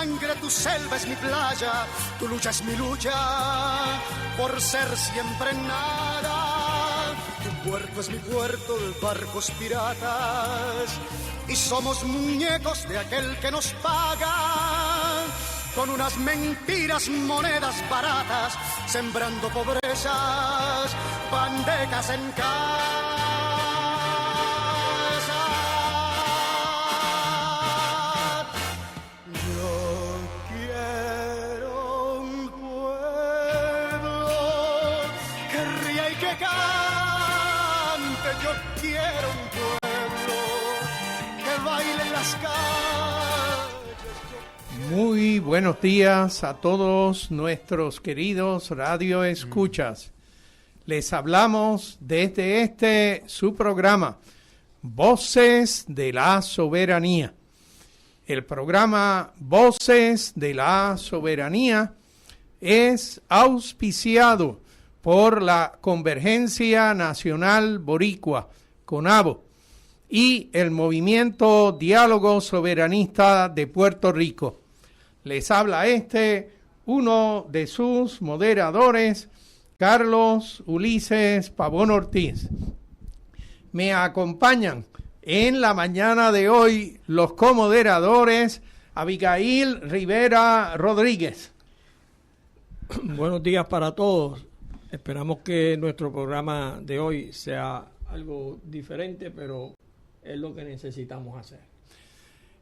sangre, tu selva es mi playa, tu lucha es mi lucha, por ser siempre nada. Tu puerto es mi puerto, de barcos piratas, y somos muñecos de aquel que nos paga, con unas mentiras, monedas baratas, sembrando pobrezas, bandecas en casa. Yo quiero un pueblo que ría y que cante, yo quiero un pueblo que baile en las calles. Muy buenos días a todos nuestros queridos radio escuchas. Les hablamos desde su programa, Voces de la Soberanía. El programa Voces de la Soberanía es auspiciado por la Convergencia Nacional Boricua, CONABO, y el Movimiento Diálogo Soberanista de Puerto Rico. Les habla uno de sus moderadores, Carlos Ulises Pavón Ortiz. Me acompañan en la mañana de hoy los comoderadores Abigail Rivera Rodríguez. Buenos días para todos. Esperamos que nuestro programa de hoy sea algo diferente, pero es lo que necesitamos hacer.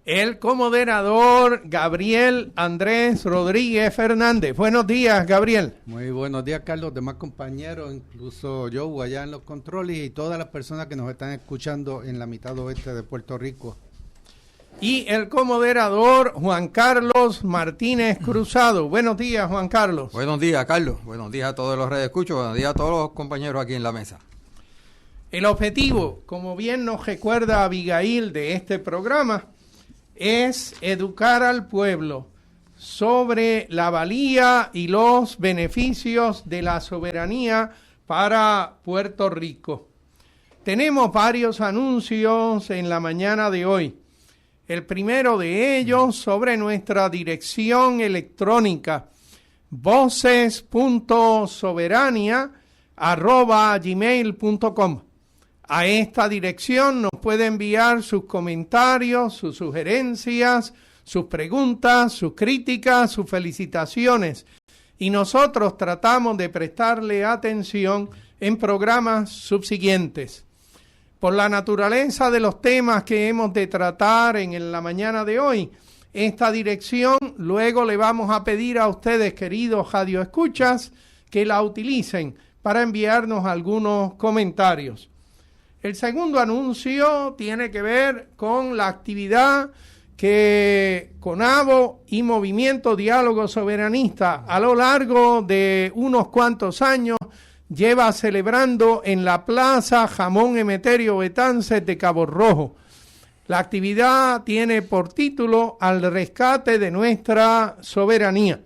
El comoderador Gabriel Andrés Rodríguez Fernández. Buenos días, Gabriel. Muy buenos días, Carlos, demás compañeros, incluso yo allá en los controles y todas las personas que nos están escuchando en la mitad oeste de Puerto Rico. Y el comoderador Juan Carlos Martínez Cruzado. Buenos días, Juan Carlos. Buenos días, Carlos. Buenos días a todos los radioescuchos. Buenos días a todos los compañeros aquí en la mesa. El objetivo, como bien nos recuerda Abigail de este programa, es educar al pueblo sobre la valía y los beneficios de la soberanía para Puerto Rico. Tenemos varios anuncios en la mañana de hoy. El primero de ellos sobre nuestra dirección electrónica voces.soberania@gmail.com. A esta dirección nos puede enviar sus comentarios, sus sugerencias, sus preguntas, sus críticas, sus felicitaciones. Y nosotros tratamos de prestarle atención en programas subsiguientes. Por la naturaleza de los temas que hemos de tratar en la mañana de hoy, esta dirección luego le vamos a pedir a ustedes, queridos radioescuchas, que la utilicen para enviarnos algunos comentarios. El segundo anuncio tiene que ver con la actividad que CONABO y Movimiento Diálogo Soberanista a lo largo de unos cuantos años lleva celebrando en la Plaza Jamón Emeterio Betances de Cabo Rojo. La actividad tiene por título Al rescate de nuestra soberanía.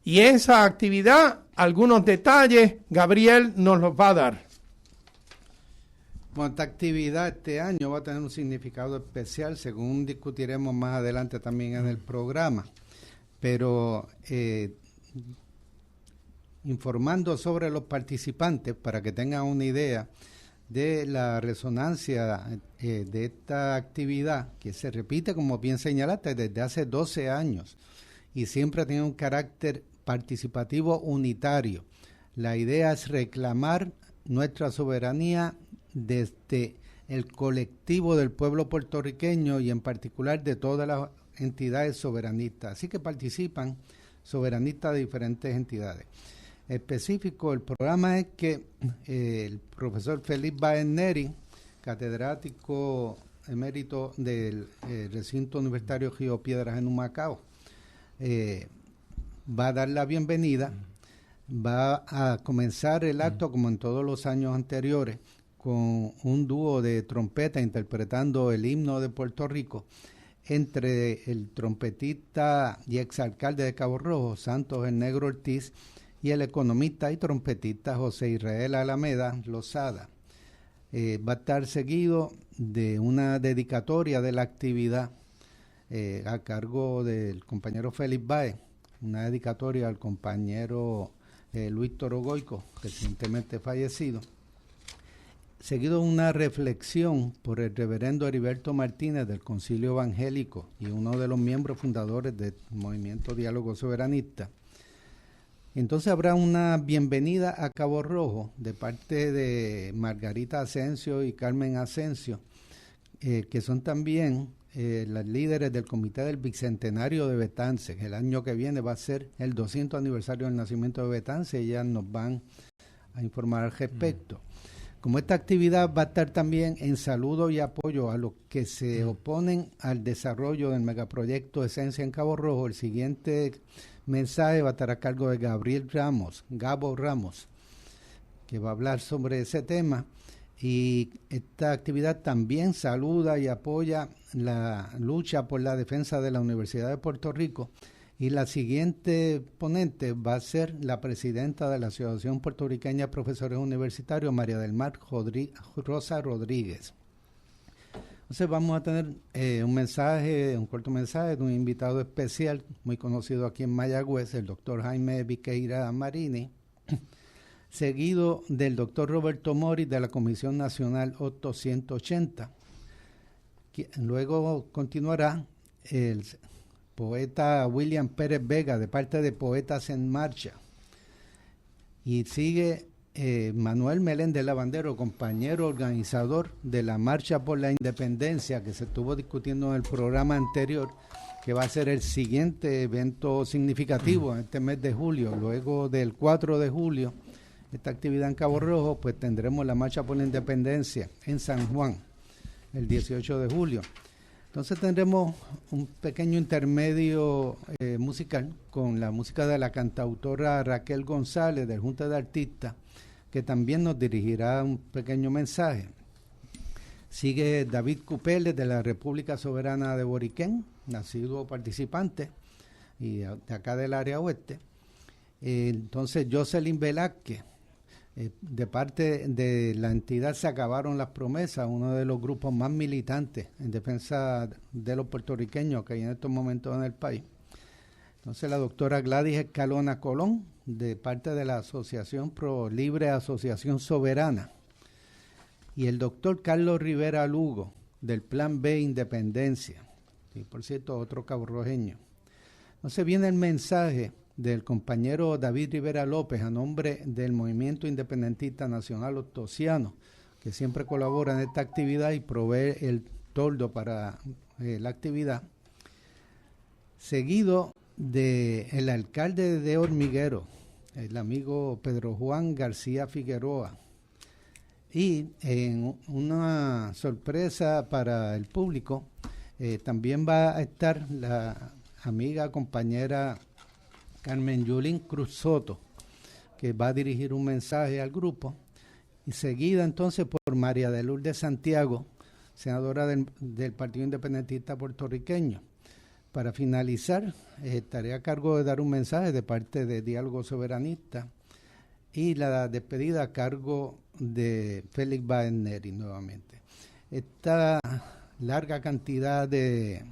Y esa actividad, algunos detalles, Gabriel nos los va a dar. Bueno, esta actividad este año va a tener un significado especial, según discutiremos más adelante también en el programa. Pero informando sobre los participantes, para que tengan una idea de la resonancia de esta actividad, que se repite, como bien señalaste, desde hace 12 años, y siempre ha tenido un carácter participativo unitario. La idea es reclamar nuestra soberanía desde el colectivo del pueblo puertorriqueño y en particular de todas las entidades soberanistas. Así que participan soberanistas de diferentes entidades. Específico, el programa es que el profesor Félix Báez Neri, catedrático emérito del recinto universitario Río Piedras en Humacao, va a dar la bienvenida, va a comenzar el acto como en todos los años anteriores, con un dúo de trompeta interpretando el himno de Puerto Rico entre el trompetista y exalcalde de Cabo Rojo, Santos el Negro Ortiz, y el economista y trompetista José Israel Alameda Lozada. Va a estar seguido de una dedicatoria de la actividad a cargo del compañero Félix Báez, una dedicatoria al compañero Luis Torogoico, recientemente fallecido. Seguido una reflexión por el reverendo Heriberto Martínez del Concilio Evangélico y uno de los miembros fundadores del Movimiento Diálogo Soberanista. Entonces habrá una bienvenida a Cabo Rojo de parte de Margarita Asensio y Carmen Asensio, que son también las líderes del Comité del Bicentenario de Betance. El año que viene va a ser el 200 aniversario del nacimiento de Betance, ellas nos van a informar al respecto. Como esta actividad va a estar también en saludo y apoyo a los que se oponen al desarrollo del megaproyecto Esencia en Cabo Rojo, el siguiente mensaje va a estar a cargo de Gabo Ramos, que va a hablar sobre ese tema. Y esta actividad también saluda y apoya la lucha por la defensa de la Universidad de Puerto Rico. Y la siguiente ponente va a ser la presidenta de la Asociación Puertorriqueña de Profesores Universitarios, María del Mar Rosa Rodríguez. Entonces vamos a tener un corto mensaje de un invitado especial, muy conocido aquí en Mayagüez, el doctor Jaime Viqueira Marini, seguido del doctor Roberto Mori de la Comisión Nacional Otto 180. Luego continuará el poeta William Pérez Vega, de parte de Poetas en Marcha. Y sigue Manuel Meléndez Lavandero, compañero organizador de la Marcha por la Independencia, que se estuvo discutiendo en el programa anterior, que va a ser el siguiente evento significativo en este mes de julio. Luego del 4 de julio, esta actividad en Cabo Rojo, pues tendremos la Marcha por la Independencia en San Juan, el 18 de julio. Entonces tendremos un pequeño intermedio musical con la música de la cantautora Raquel González del Junta de Artistas, que también nos dirigirá un pequeño mensaje. Sigue David Cupeles de la República Soberana de Boriquén, nacido participante y de acá del área oeste. Entonces Jocelyn Velázquez, de parte de la entidad Se Acabaron las Promesas, uno de los grupos más militantes en defensa de los puertorriqueños que hay en estos momentos en el país. Entonces la doctora Gladys Escalona Colón, de parte de la Asociación Pro Libre Asociación Soberana, y el doctor Carlos Rivera Lugo, del Plan B Independencia, y por cierto otro caborrojeño. Entonces viene el mensaje del compañero David Rivera López a nombre del Movimiento Independentista Nacional Ostosiano, que siempre colabora en esta actividad y provee el toldo para la actividad, seguido del alcalde de Hormiguero, el amigo Pedro Juan García Figueroa. Y en una sorpresa para el público, también va a estar la amiga, compañera Carmen Yulín Cruz Soto, que va a dirigir un mensaje al grupo, y seguida entonces por María de Lourdes Santiago, senadora del Partido Independentista Puertorriqueño. Para finalizar, estaré a cargo de dar un mensaje de parte de Diálogo Soberanista y la despedida a cargo de Félix Báez Neri nuevamente. Esta larga cantidad de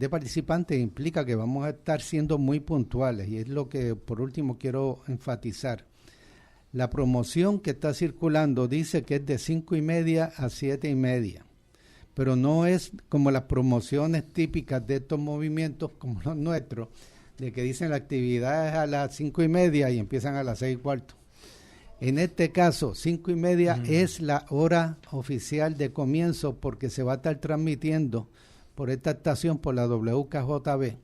participantes implica que vamos a estar siendo muy puntuales, y es lo que por último quiero enfatizar. La promoción que está circulando dice que es de 5:30 a 7:30, pero no es como las promociones típicas de estos movimientos como los nuestros, de que dicen la actividad es a las 5:30 y empiezan a las 6:15. En este caso, 5:30 es la hora oficial de comienzo, porque se va a estar transmitiendo por esta estación, por la WKJB,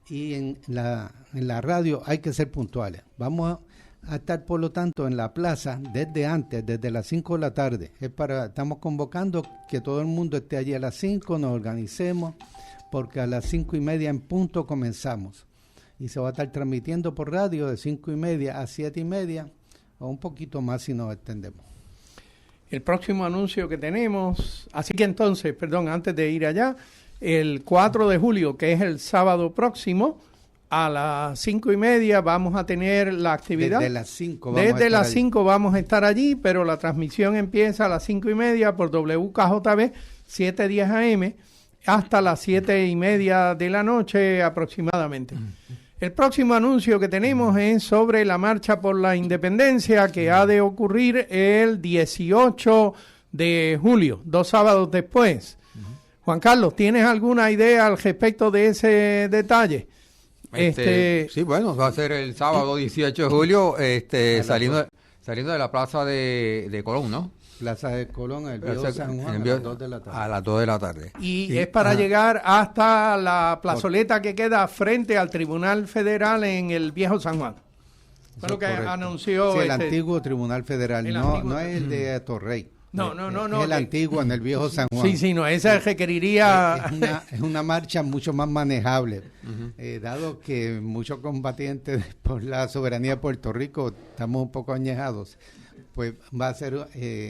y en la radio hay que ser puntuales. Vamos a estar, por lo tanto, en la plaza desde antes, desde las 5 de la tarde. Estamos convocando que todo el mundo esté allí a las 5, nos organicemos, porque a las 5:30 en punto comenzamos. Y se va a estar transmitiendo por radio de 5:30 a 7:30, o un poquito más si nos extendemos. El próximo anuncio que tenemos, así que entonces, antes de ir allá, el 4 de julio, que es el sábado próximo, a las 5:30 vamos a tener la actividad. Desde las 5 vamos a estar allí, pero la transmisión empieza a las 5:30 por WKJB 710 AM. hasta las 7:30 de la noche aproximadamente. El próximo anuncio que tenemos es sobre la Marcha por la Independencia, que ha de ocurrir el 18 de julio, 2 sábados después. Juan Carlos, ¿tienes alguna idea al respecto de ese detalle? Sí, bueno, va a ser el sábado 18 de julio, saliendo de la plaza de Colón, ¿no? Plaza de Colón, el Viejo San Juan, a las 2 de la tarde. A las 2 de la tarde. Y es para llegar hasta la plazoleta que queda frente al Tribunal Federal en el Viejo San Juan. Fue lo que anunció. Sí, el antiguo Tribunal Federal, no es el de Torrey. No. Es el antiguo, en el Viejo San Juan. Sí, no, esa requeriría... Es una marcha mucho más manejable, dado que muchos combatientes por la soberanía de Puerto Rico estamos un poco añejados, pues va a ser...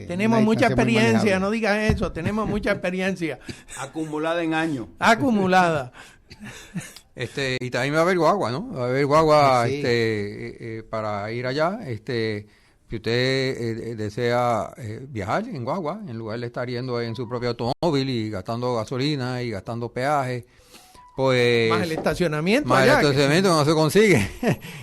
tenemos mucha experiencia, no digas eso, tenemos mucha experiencia. Acumulada en años. Acumulada. Y también va a haber guagua, ¿no? Va a haber guagua Sí. para ir allá, si usted desea viajar en guagua, en lugar de estar yendo en su propio automóvil y gastando gasolina y gastando peaje, pues... Más el estacionamiento. Más el allá, estacionamiento no se consigue.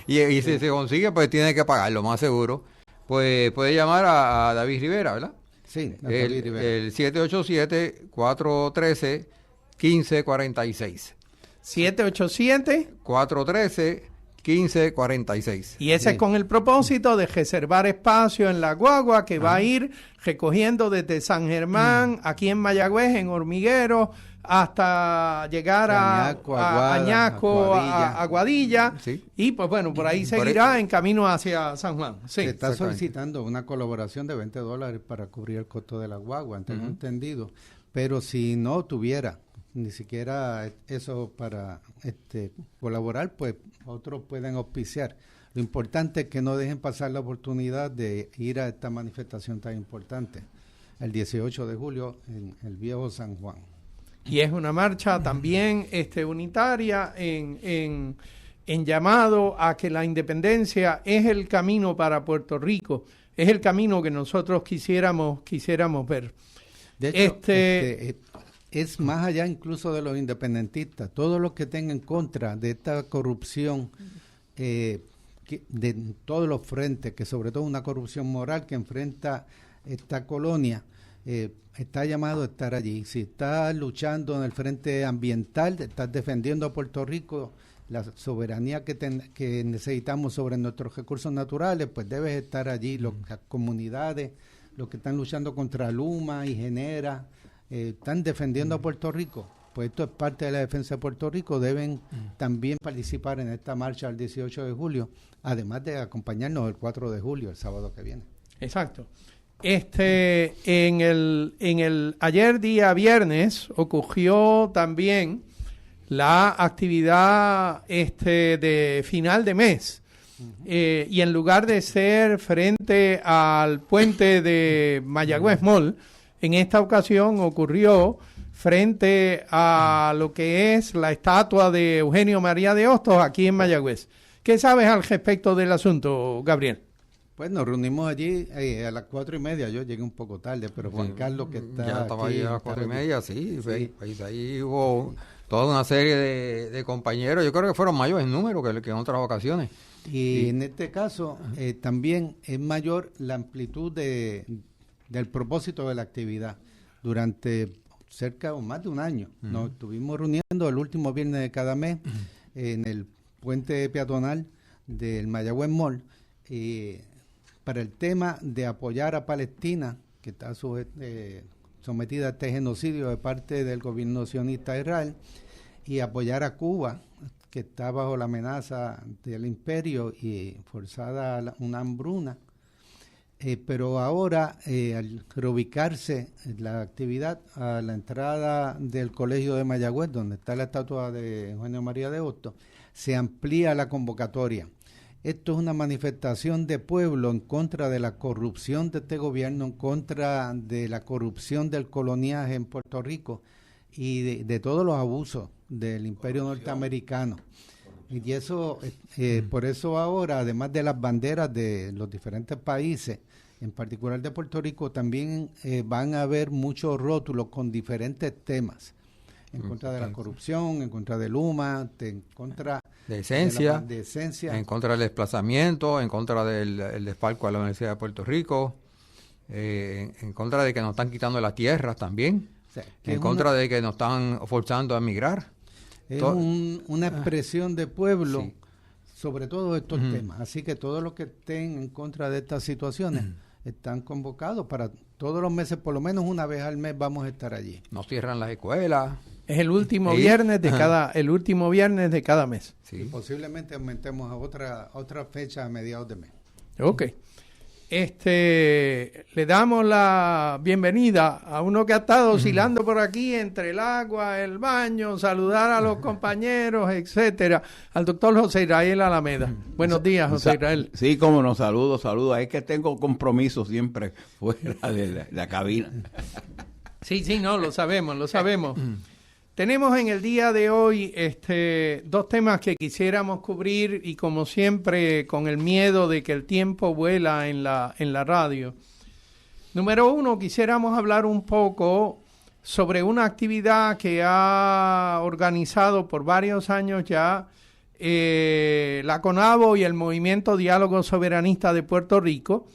y si se consigue, pues tiene que pagarlo, más seguro. Pues puede llamar a David Rivera, ¿verdad? Sí, David Rivera. El 787-413-1546. 787. 413-1546. Y ese es con el propósito de reservar espacio en la guagua que va a ir recogiendo desde San Germán, aquí en Mayagüez, en Hormiguero, hasta llegar a Añasco, a Aguadilla. Sí. Y pues bueno, por ahí seguirá en camino hacia San Juan. Sí. Se está solicitando una colaboración de $20 para cubrir el costo de la guagua, tengo entendido. Pero si no tuviera ni siquiera eso para colaborar, pues otros pueden auspiciar. Lo importante es que no dejen pasar la oportunidad de ir a esta manifestación tan importante, el 18 de julio en el Viejo San Juan. Y es una marcha también unitaria en llamado a que la independencia es el camino para Puerto Rico, es el camino que nosotros quisiéramos ver. De hecho, es más allá incluso de los independentistas, todos los que estén en contra de esta corrupción de todos los frentes, que sobre todo una corrupción moral que enfrenta esta colonia, está llamado a estar allí. Si está luchando en el frente ambiental, está defendiendo a Puerto Rico, la soberanía que necesitamos sobre nuestros recursos naturales, pues debes estar allí. Las comunidades, los que están luchando contra Luma y Genera, están defendiendo a Puerto Rico. Pues esto es parte de la defensa de Puerto Rico, deben también participar en esta marcha el 18 de julio, además de acompañarnos el 4 de julio, el sábado que viene. Exacto. En el ayer día viernes ocurrió también la actividad de final de mes. Y en lugar de ser frente al puente de Mayagüez Mall, en esta ocasión ocurrió frente a lo que es la estatua de Eugenio María de Hostos aquí en Mayagüez. ¿Qué sabes al respecto del asunto, Gabriel? Pues nos reunimos allí a las 4:30, yo llegué un poco tarde, pero Juan Carlos que está ya estaba aquí, ahí a las 4:30, sí. Pues ahí hubo toda una serie de compañeros, yo creo que fueron mayores en número que en otras ocasiones. Y en este caso también es mayor la amplitud del propósito de la actividad. Durante cerca o más de un año nos estuvimos reuniendo el último viernes de cada mes en el puente peatonal del Mayagüez Mall para el tema de apoyar a Palestina, que está sometida a este genocidio de parte del gobierno sionista de Israel, y apoyar a Cuba, que está bajo la amenaza del imperio y forzada a una hambruna. Pero ahora, al reubicarse la actividad a la entrada del colegio de Mayagüez, donde está la estatua de Eugenio María de Hostos, se amplía la convocatoria. Esto es una manifestación de pueblo en contra de la corrupción de este gobierno, en contra de la corrupción del coloniaje en Puerto Rico y de todos los abusos del imperio norteamericano. Y eso, por eso ahora, además de las banderas de los diferentes países, en particular de Puerto Rico, también van a haber muchos rótulos con diferentes temas. en contra de la corrupción, en contra del UMA, en contra de esencia, en contra del desplazamiento, en contra del desfalco a la Universidad de Puerto Rico, en contra de que nos están quitando las tierras también, o sea, en contra de que nos están forzando a emigrar. Es una expresión de pueblo, sí, sobre todo estos temas. Así que todos los que estén en contra de estas situaciones están convocados para todos los meses, por lo menos una vez al mes vamos a estar allí. Nos cierran las escuelas. Es el último viernes de cada mes. Sí. Y posiblemente aumentemos a otra fecha a mediados de mes. Ok. Le damos la bienvenida a uno que ha estado oscilando por aquí entre el agua, el baño, saludar a los compañeros, etcétera, al doctor José Israel Alameda. Buenos días, José Israel. Sí, cómo no, saludos. Es que tengo compromisos siempre fuera de la cabina. Sí, no, lo sabemos. Tenemos en el día de hoy dos temas que quisiéramos cubrir y como siempre con el miedo de que el tiempo vuela en la radio. Número uno, quisiéramos hablar un poco sobre una actividad que ha organizado por varios años ya la CONABO y el Movimiento Diálogo Soberanista de Puerto Rico,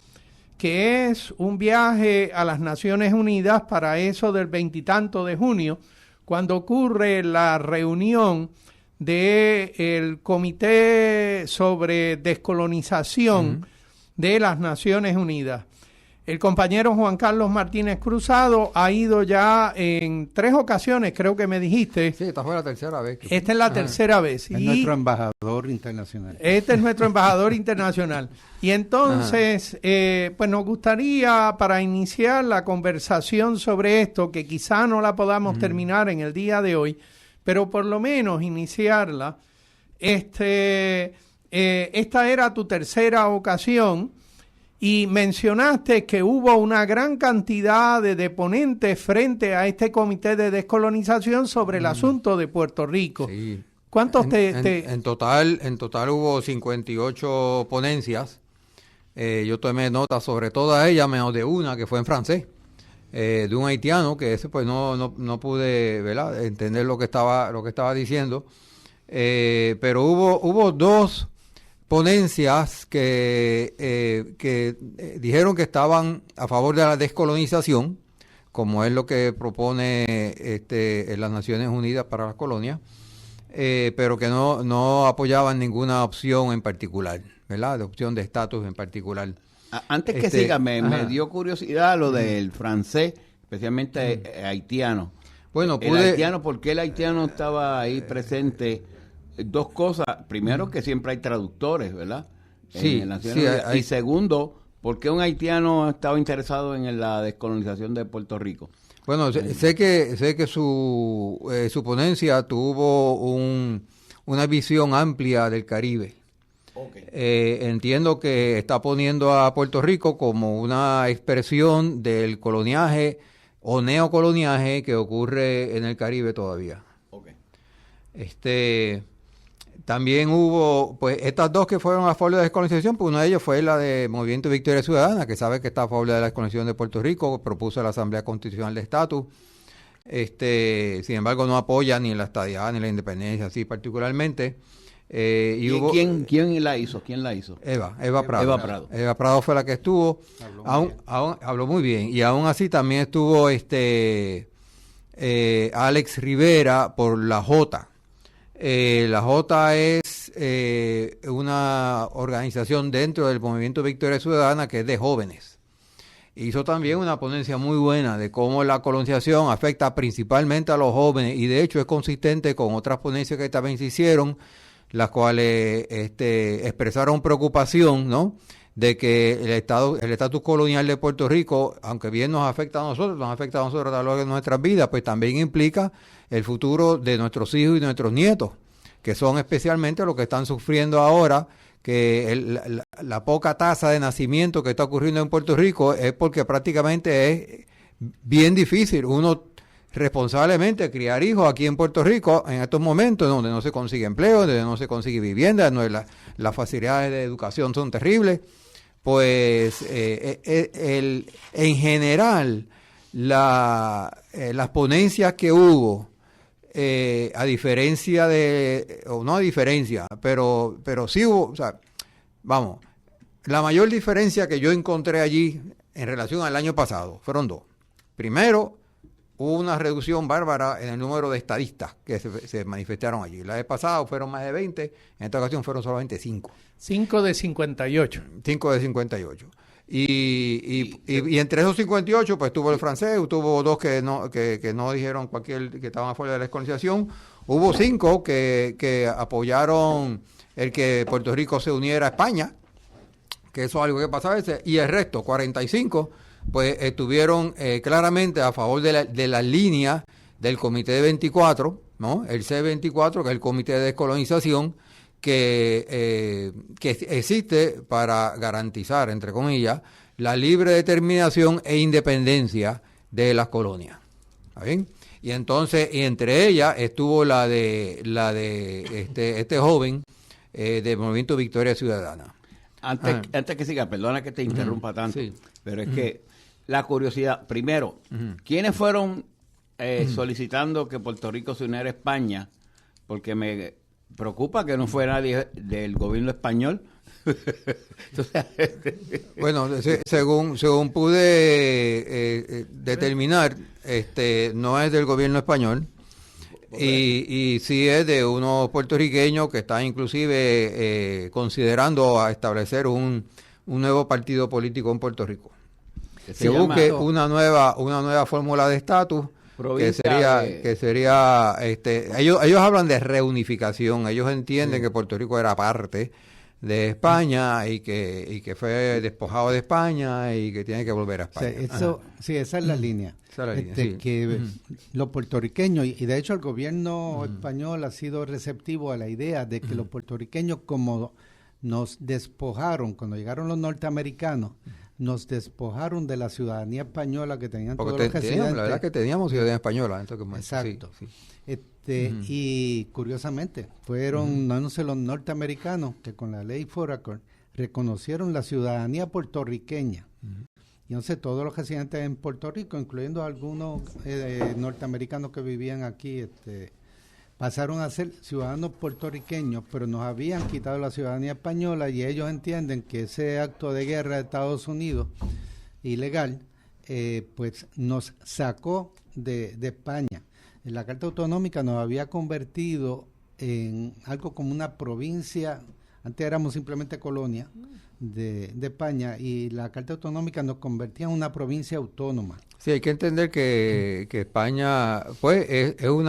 que es un viaje a las Naciones Unidas para eso del 20 y tanto de junio, cuando ocurre la reunión del Comité sobre Descolonización de las Naciones Unidas. El compañero Juan Carlos Martínez Cruzado ha ido ya en 3 ocasiones, creo que me dijiste. Sí, esta fue la tercera vez. Esta es la tercera vez. Es nuestro embajador internacional. Este es nuestro embajador internacional. Y entonces, pues nos gustaría, para iniciar la conversación sobre esto, que quizá no la podamos terminar en el día de hoy, pero por lo menos iniciarla. Esta era tu tercera ocasión. Y mencionaste que hubo una gran cantidad de deponentes frente a este comité de descolonización sobre el asunto de Puerto Rico. Sí. ¿Cuántos en total hubo 58 ponencias. Yo tomé nota sobre todas ellas, menos de una que fue en francés, de un haitiano, que ese pues no pude, ¿verdad?, entender lo que estaba diciendo. Pero hubo 2 ponencias que dijeron que estaban a favor de la descolonización, como es lo que propone las Naciones Unidas para las colonias, pero que no apoyaban ninguna opción en particular, ¿verdad? De opción de estatus en particular. Antes que siga, me dio curiosidad lo del francés, especialmente haitiano. Bueno, el haitiano, ¿por qué el haitiano estaba ahí presente? 2 cosas. Primero, que siempre hay traductores, ¿verdad? Sí, hay. Y segundo, ¿por qué un haitiano estaba interesado en la descolonización de Puerto Rico? Bueno, sé que su ponencia tuvo una visión amplia del Caribe. Okay. Entiendo que está poniendo a Puerto Rico como una expresión del coloniaje o neocoloniaje que ocurre en el Caribe todavía. Okay. También hubo, pues, estas 2 que fueron a favor de la descolonización, pues una de ellas fue la de Movimiento Victoria Ciudadana, que sabe que está a favor de la descolonización de Puerto Rico, propuso la Asamblea Constitucional de Estatus. Sin embargo, no apoya ni la estadidad ni la independencia, así particularmente. ¿Quién la hizo? Eva Prado. Eva Prado fue la que estuvo. Habló muy bien. Y aún así también estuvo Alex Rivera por la Jota. La Jota es una organización dentro del Movimiento Victoria Ciudadana que es de jóvenes. Hizo también una ponencia muy buena de cómo la colonización afecta principalmente a los jóvenes y de hecho es consistente con otras ponencias que también se hicieron, las cuales expresaron preocupación, ¿no?, de que el estatus colonial de Puerto Rico, aunque bien nos afecta a nosotros a lo largo de nuestras vidas, pues también implica el futuro de nuestros hijos y nuestros nietos, que son especialmente los que están sufriendo ahora, que la poca tasa de nacimiento que está ocurriendo en Puerto Rico es porque prácticamente es bien difícil uno responsablemente criar hijos aquí en Puerto Rico en estos momentos donde no se consigue empleo, donde no se consigue vivienda, donde las facilidades de educación son terribles. Pues en general las ponencias que hubo a diferencia o no a diferencia, pero sí hubo, o sea, vamos, la mayor diferencia que yo encontré allí en relación al año pasado fueron dos. Primero, hubo una reducción bárbara en el número de estadistas que se manifestaron allí. La vez pasada fueron más de 20, en esta ocasión fueron solamente 5. 5 de 58. 5 de 58. Y entre esos 58, pues tuvo el francés, tuvo 2 que no dijeron que estaban fuera de la descolonización. Hubo 5 que apoyaron el que Puerto Rico se uniera a España, que eso es algo que pasa a veces, y el resto, 45, pues estuvieron claramente a favor de la línea del Comité de 24, ¿no? El C24, que es el Comité de Descolonización, que existe para garantizar, entre comillas, la libre determinación e independencia de las colonias. ¿Está bien? Y entonces, y entre ellas estuvo la de este joven del Movimiento Victoria Ciudadana. Antes que siga, perdona que te interrumpa tanto, sí. pero es que la curiosidad, primero, ¿quiénes fueron solicitando que Puerto Rico se uniera a España? Porque me preocupa que no fue nadie del gobierno español. Bueno, según pude determinar, no es del gobierno español. Y sí es de unos puertorriqueños que están inclusive considerando a establecer un nuevo partido político en Puerto Rico. Que busque una nueva fórmula de estatus, que sería ellos hablan de reunificación. Ellos entienden que Puerto Rico era parte de España y que fue despojado de España y que tiene que volver a España. Esa es la línea. Sí. Que los puertorriqueños, y de hecho el gobierno español ha sido receptivo a la idea de que los puertorriqueños, como nos despojaron cuando llegaron los norteamericanos, nos despojaron de la ciudadanía española que tenían todos los residentes. La verdad que teníamos ciudadanía española. Exacto. Sí. Y curiosamente, fueron no sé, los norteamericanos que con la ley Foraker reconocieron la ciudadanía puertorriqueña. Y entonces todos los residentes en Puerto Rico, incluyendo algunos norteamericanos que vivían aquí, pasaron a ser ciudadanos puertorriqueños, pero nos habían quitado la ciudadanía española y ellos entienden que ese acto de guerra de Estados Unidos, ilegal, pues nos sacó de España. La Carta Autonómica nos había convertido en algo como una provincia. Antes éramos simplemente colonia de España y la Carta Autonómica nos convertía en una provincia autónoma. Sí, hay que entender que España pues es un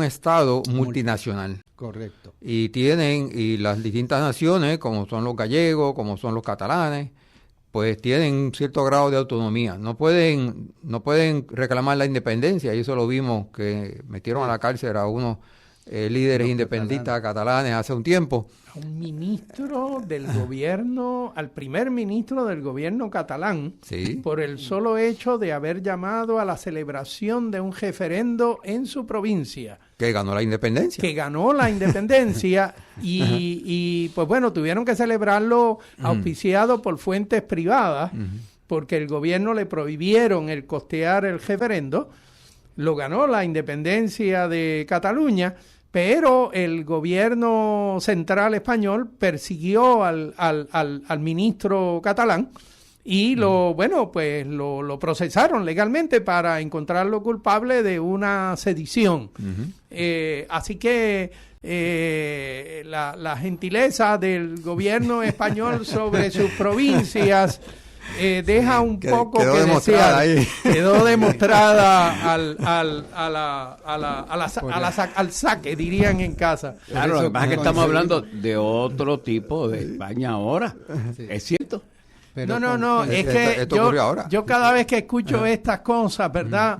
estado multinacional. Correcto. Y las distintas naciones, como son los gallegos, como son los catalanes, pues tienen un cierto grado de autonomía. No pueden reclamar la independencia, y eso lo vimos que metieron a la cárcel a unos líderes independentistas catalanes hace un tiempo. A un ministro del gobierno, al primer ministro del gobierno catalán, sí, por el solo hecho de haber llamado a la celebración de un referendo en su provincia. Que ganó la independencia. y pues bueno, tuvieron que celebrarlo auspiciado por fuentes privadas, porque el gobierno le prohibieron el costear el referendo. Lo ganó la independencia de Cataluña, pero el gobierno central español persiguió al ministro catalán y lo procesaron legalmente para encontrarlo culpable de una sedición. Así que la gentileza del gobierno español sobre sus provincias deja un poco que desear. Quedó demostrada al saque, dirían en casa. Claro, lo que pasa es que estamos hablando de otro tipo de España ahora. Sí. ¿Es cierto? Pero no, es que yo cada vez que escucho estas cosas, ¿verdad?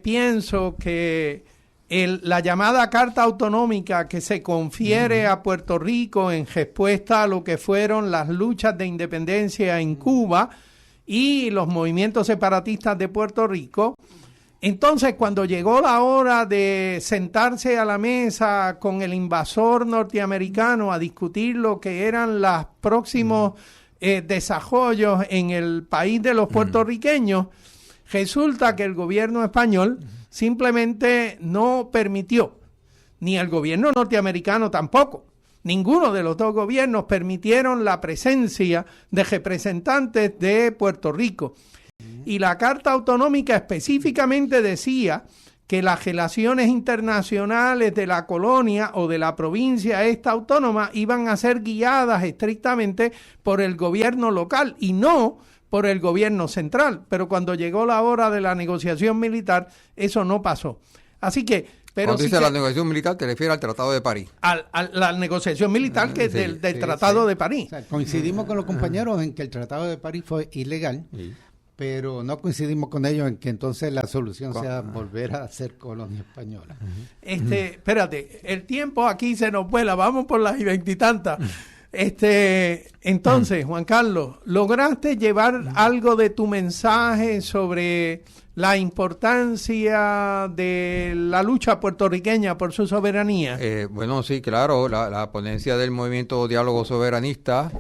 Pienso que la llamada Carta Autonómica que se confiere a Puerto Rico en respuesta a lo que fueron las luchas de independencia en Cuba y los movimientos separatistas de Puerto Rico, entonces cuando llegó la hora de sentarse a la mesa con el invasor norteamericano a discutir lo que eran los próximos desarrollos en el país de los puertorriqueños, resulta que el gobierno español simplemente no permitió, ni el gobierno norteamericano tampoco. Ninguno de los dos gobiernos permitieron la presencia de representantes de Puerto Rico. Y la Carta Autonómica específicamente decía que las relaciones internacionales de la colonia o de la provincia esta autónoma iban a ser guiadas estrictamente por el gobierno local y no por el gobierno central. Pero cuando llegó la hora de la negociación militar, eso no pasó. Así que... Pero cuando sí dice la negociación militar, te refieres al Tratado de París. A la negociación militar que Sí, del sí, Tratado sí. de París. O sea, coincidimos con los compañeros en que el Tratado de París fue ilegal, Sí. pero no coincidimos con ellos en que entonces la solución sea volver a ser colonia española. Espérate, el tiempo aquí se nos vuela, vamos por las y veintitantas. Entonces, Juan Carlos, ¿lograste llevar algo de tu mensaje sobre la importancia de la lucha puertorriqueña por su soberanía? Bueno, sí, claro, la ponencia del movimiento Diálogo Soberanista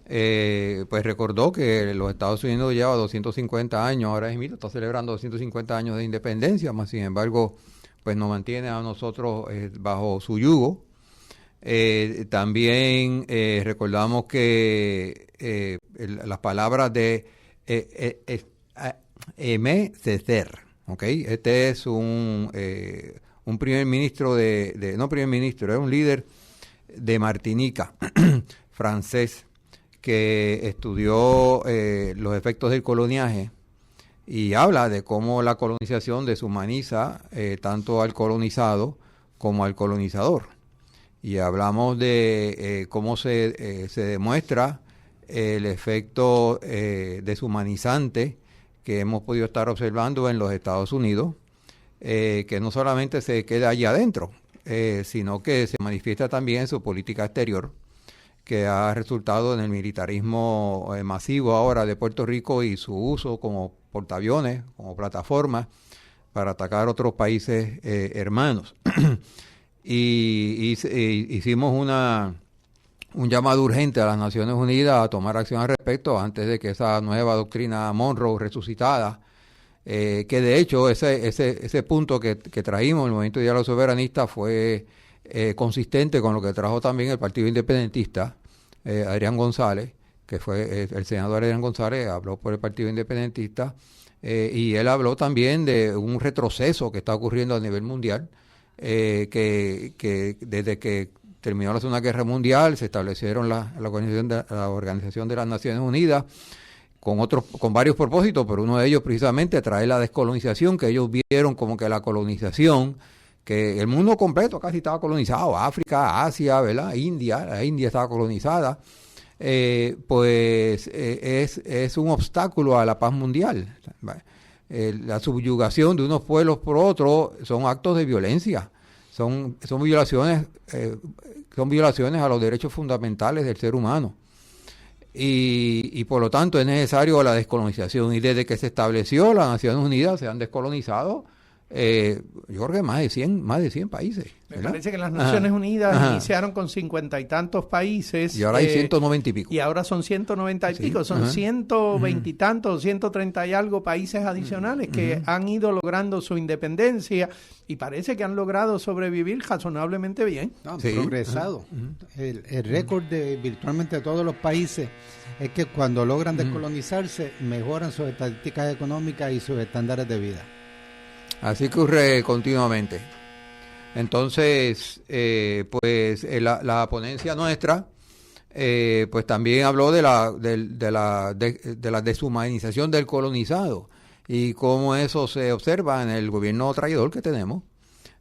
pues recordó que los Estados Unidos lleva 250 años, ahora mismo está celebrando 250 años de independencia, más sin embargo, pues nos mantiene a nosotros bajo su yugo. También recordamos que las palabras de Cecer, ¿okay? Este es un primer ministro no primer ministro, es un líder de Martinica, francés, que estudió los efectos del coloniaje y habla de cómo la colonización deshumaniza tanto al colonizado como al colonizador. Y hablamos de cómo se demuestra el efecto deshumanizante que hemos podido estar observando en los Estados Unidos, que no solamente se queda allí adentro, sino que se manifiesta también en su política exterior, que ha resultado en el militarismo masivo ahora de Puerto Rico y su uso como portaaviones, como plataforma para atacar otros países hermanos. Y hicimos un llamado urgente a las Naciones Unidas a tomar acción al respecto antes de que esa nueva doctrina Monroe resucitada, que de hecho ese punto que trajimos, el Movimiento de Diálogo Soberanista, fue consistente con lo que trajo también el Partido Independentista, Adrián González, que fue el senador Adrián González, habló por el Partido Independentista, y él habló también de un retroceso que está ocurriendo a nivel mundial, que desde que terminó la Segunda Guerra Mundial se establecieron la Organización de las Naciones Unidas con varios propósitos, pero uno de ellos precisamente traer la descolonización, que ellos vieron como que la colonización, que el mundo completo casi estaba colonizado, África, Asia, ¿verdad? La India estaba colonizada, pues es un obstáculo a la paz mundial. La subyugación de unos pueblos por otros son actos de violencia, son violaciones a los derechos fundamentales del ser humano. Y por lo tanto es necesario la descolonización. Y desde que se estableció las Naciones Unidas se han descolonizado, yo creo que más de 100 países. Me ¿verdad? parece que las Naciones Unidas iniciaron con 50 y tantos países. Y ahora hay 190 y pico. Y ahora son 190 y pico. Son 120 y tantos, 130 y algo países adicionales que han ido logrando su independencia y parece que han logrado sobrevivir razonablemente bien. No, Sí. progresado. El récord de virtualmente todos los países es que cuando logran descolonizarse mejoran sus estadísticas económicas y sus estándares de vida. Así ocurre continuamente. Entonces, la ponencia nuestra, pues también habló de la deshumanización del colonizado y cómo eso se observa en el gobierno traidor que tenemos,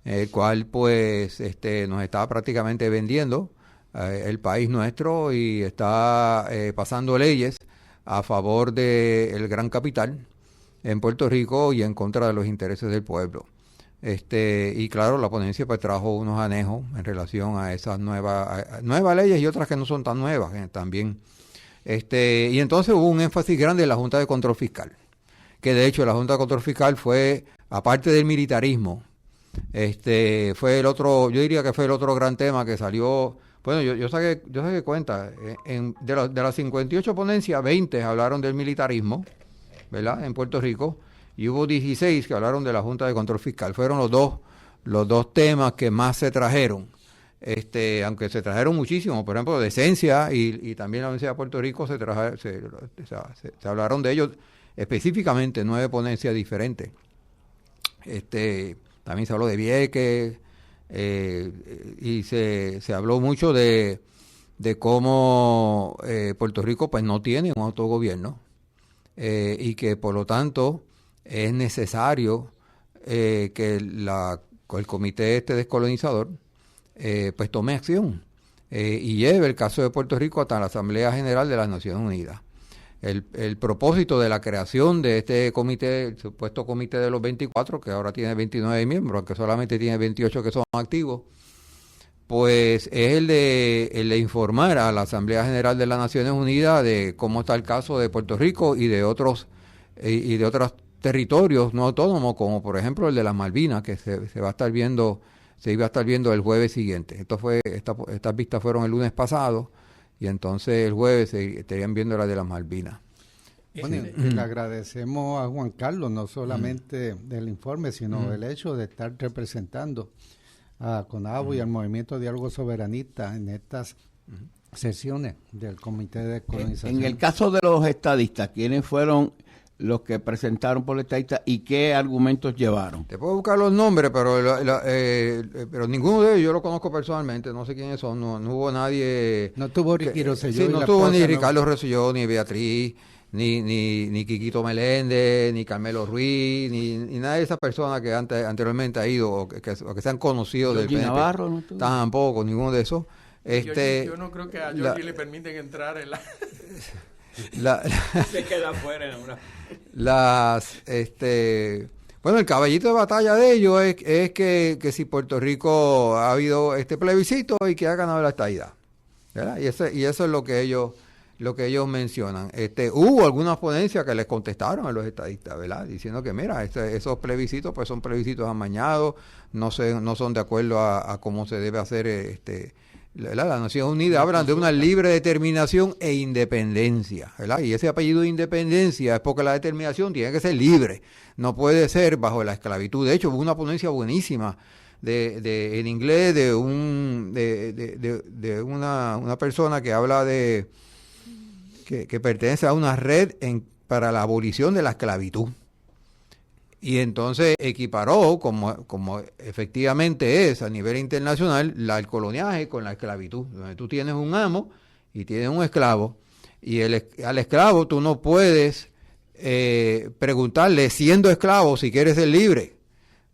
el cual pues nos está prácticamente vendiendo el país nuestro y está pasando leyes a favor del gran capital en Puerto Rico y en contra de los intereses del pueblo. Y claro, la ponencia pues trajo unos anejos en relación a esas nuevas leyes y otras que no son tan nuevas también. Y entonces hubo un énfasis grande en la Junta de Control Fiscal, que de hecho la Junta de Control Fiscal fue, aparte del militarismo, fue el otro, yo diría que fue el otro gran tema que salió. Bueno, yo saqué cuenta, de las 58 ponencias, 20 hablaron del militarismo, ¿verdad?, en Puerto Rico, y hubo 16 que hablaron de la Junta de Control Fiscal. Fueron los dos temas que más se trajeron. Aunque se trajeron muchísimo, por ejemplo, decencia y también la Universidad de Puerto Rico se hablaron de ellos específicamente, 9 ponencias diferentes. También se habló de Vieques, y se habló mucho de cómo Puerto Rico pues no tiene un autogobierno, y que por lo tanto es necesario que el comité descolonizador pues tome acción y lleve el caso de Puerto Rico hasta la Asamblea General de las Naciones Unidas. El propósito de la creación de este comité, el supuesto comité de los 24, que ahora tiene 29 miembros, aunque solamente tiene 28 que son activos, pues es el de informar a la Asamblea General de las Naciones Unidas de cómo está el caso de Puerto Rico y de otros territorios no autónomos, como por ejemplo el de las Malvinas, que se iba a estar viendo el jueves siguiente. Estas vistas fueron el lunes pasado, y entonces el jueves se estarían viendo la de las Malvinas. Bueno, le agradecemos a Juan Carlos no solamente del informe, sino del hecho de estar representando a CONABO y al Movimiento Diálogo Soberanista en estas sesiones del Comité de Descolonización. En el caso de los estadistas, ¿quiénes fueron los que presentaron por los estadistas y qué argumentos llevaron? Te puedo buscar los nombres, pero ninguno de ellos yo lo conozco personalmente, no sé quiénes son, no hubo nadie. No tuvo Ricky Rosselló. Sí, no tuvo ni Ricardo Rosselló, ni Beatriz, ni Quiquito Meléndez, ni Carmelo Ruiz, ni nada de esas personas que anteriormente ha ido o que se han conocido del PNP. Navarro, ¿no tuvo? Tampoco, ninguno de esos. Yo no creo que a Georgie le permiten entrar en se queda afuera en una... Bueno, el caballito de batalla de ellos es que si Puerto Rico ha habido este plebiscito y que ha ganado la estadidad, ¿verdad? Y eso es lo que ellos mencionan. Hubo algunas ponencias que les contestaron a los estadistas, ¿verdad? Diciendo que mira, esos plebiscitos pues son plebiscitos amañados, no son de acuerdo a cómo se debe hacer ¿verdad? Las Naciones Unidas hablan de una libre determinación e independencia, ¿verdad? Y ese apellido de independencia es porque la determinación tiene que ser libre, no puede ser bajo la esclavitud. De hecho, hubo una ponencia buenísima en inglés de una persona que habla de que pertenece a una red para la abolición de la esclavitud. Y entonces equiparó, como efectivamente es a nivel internacional, el coloniaje con la esclavitud, donde tú tienes un amo y tienes un esclavo, y al esclavo tú no puedes preguntarle, siendo esclavo, si quieres ser libre,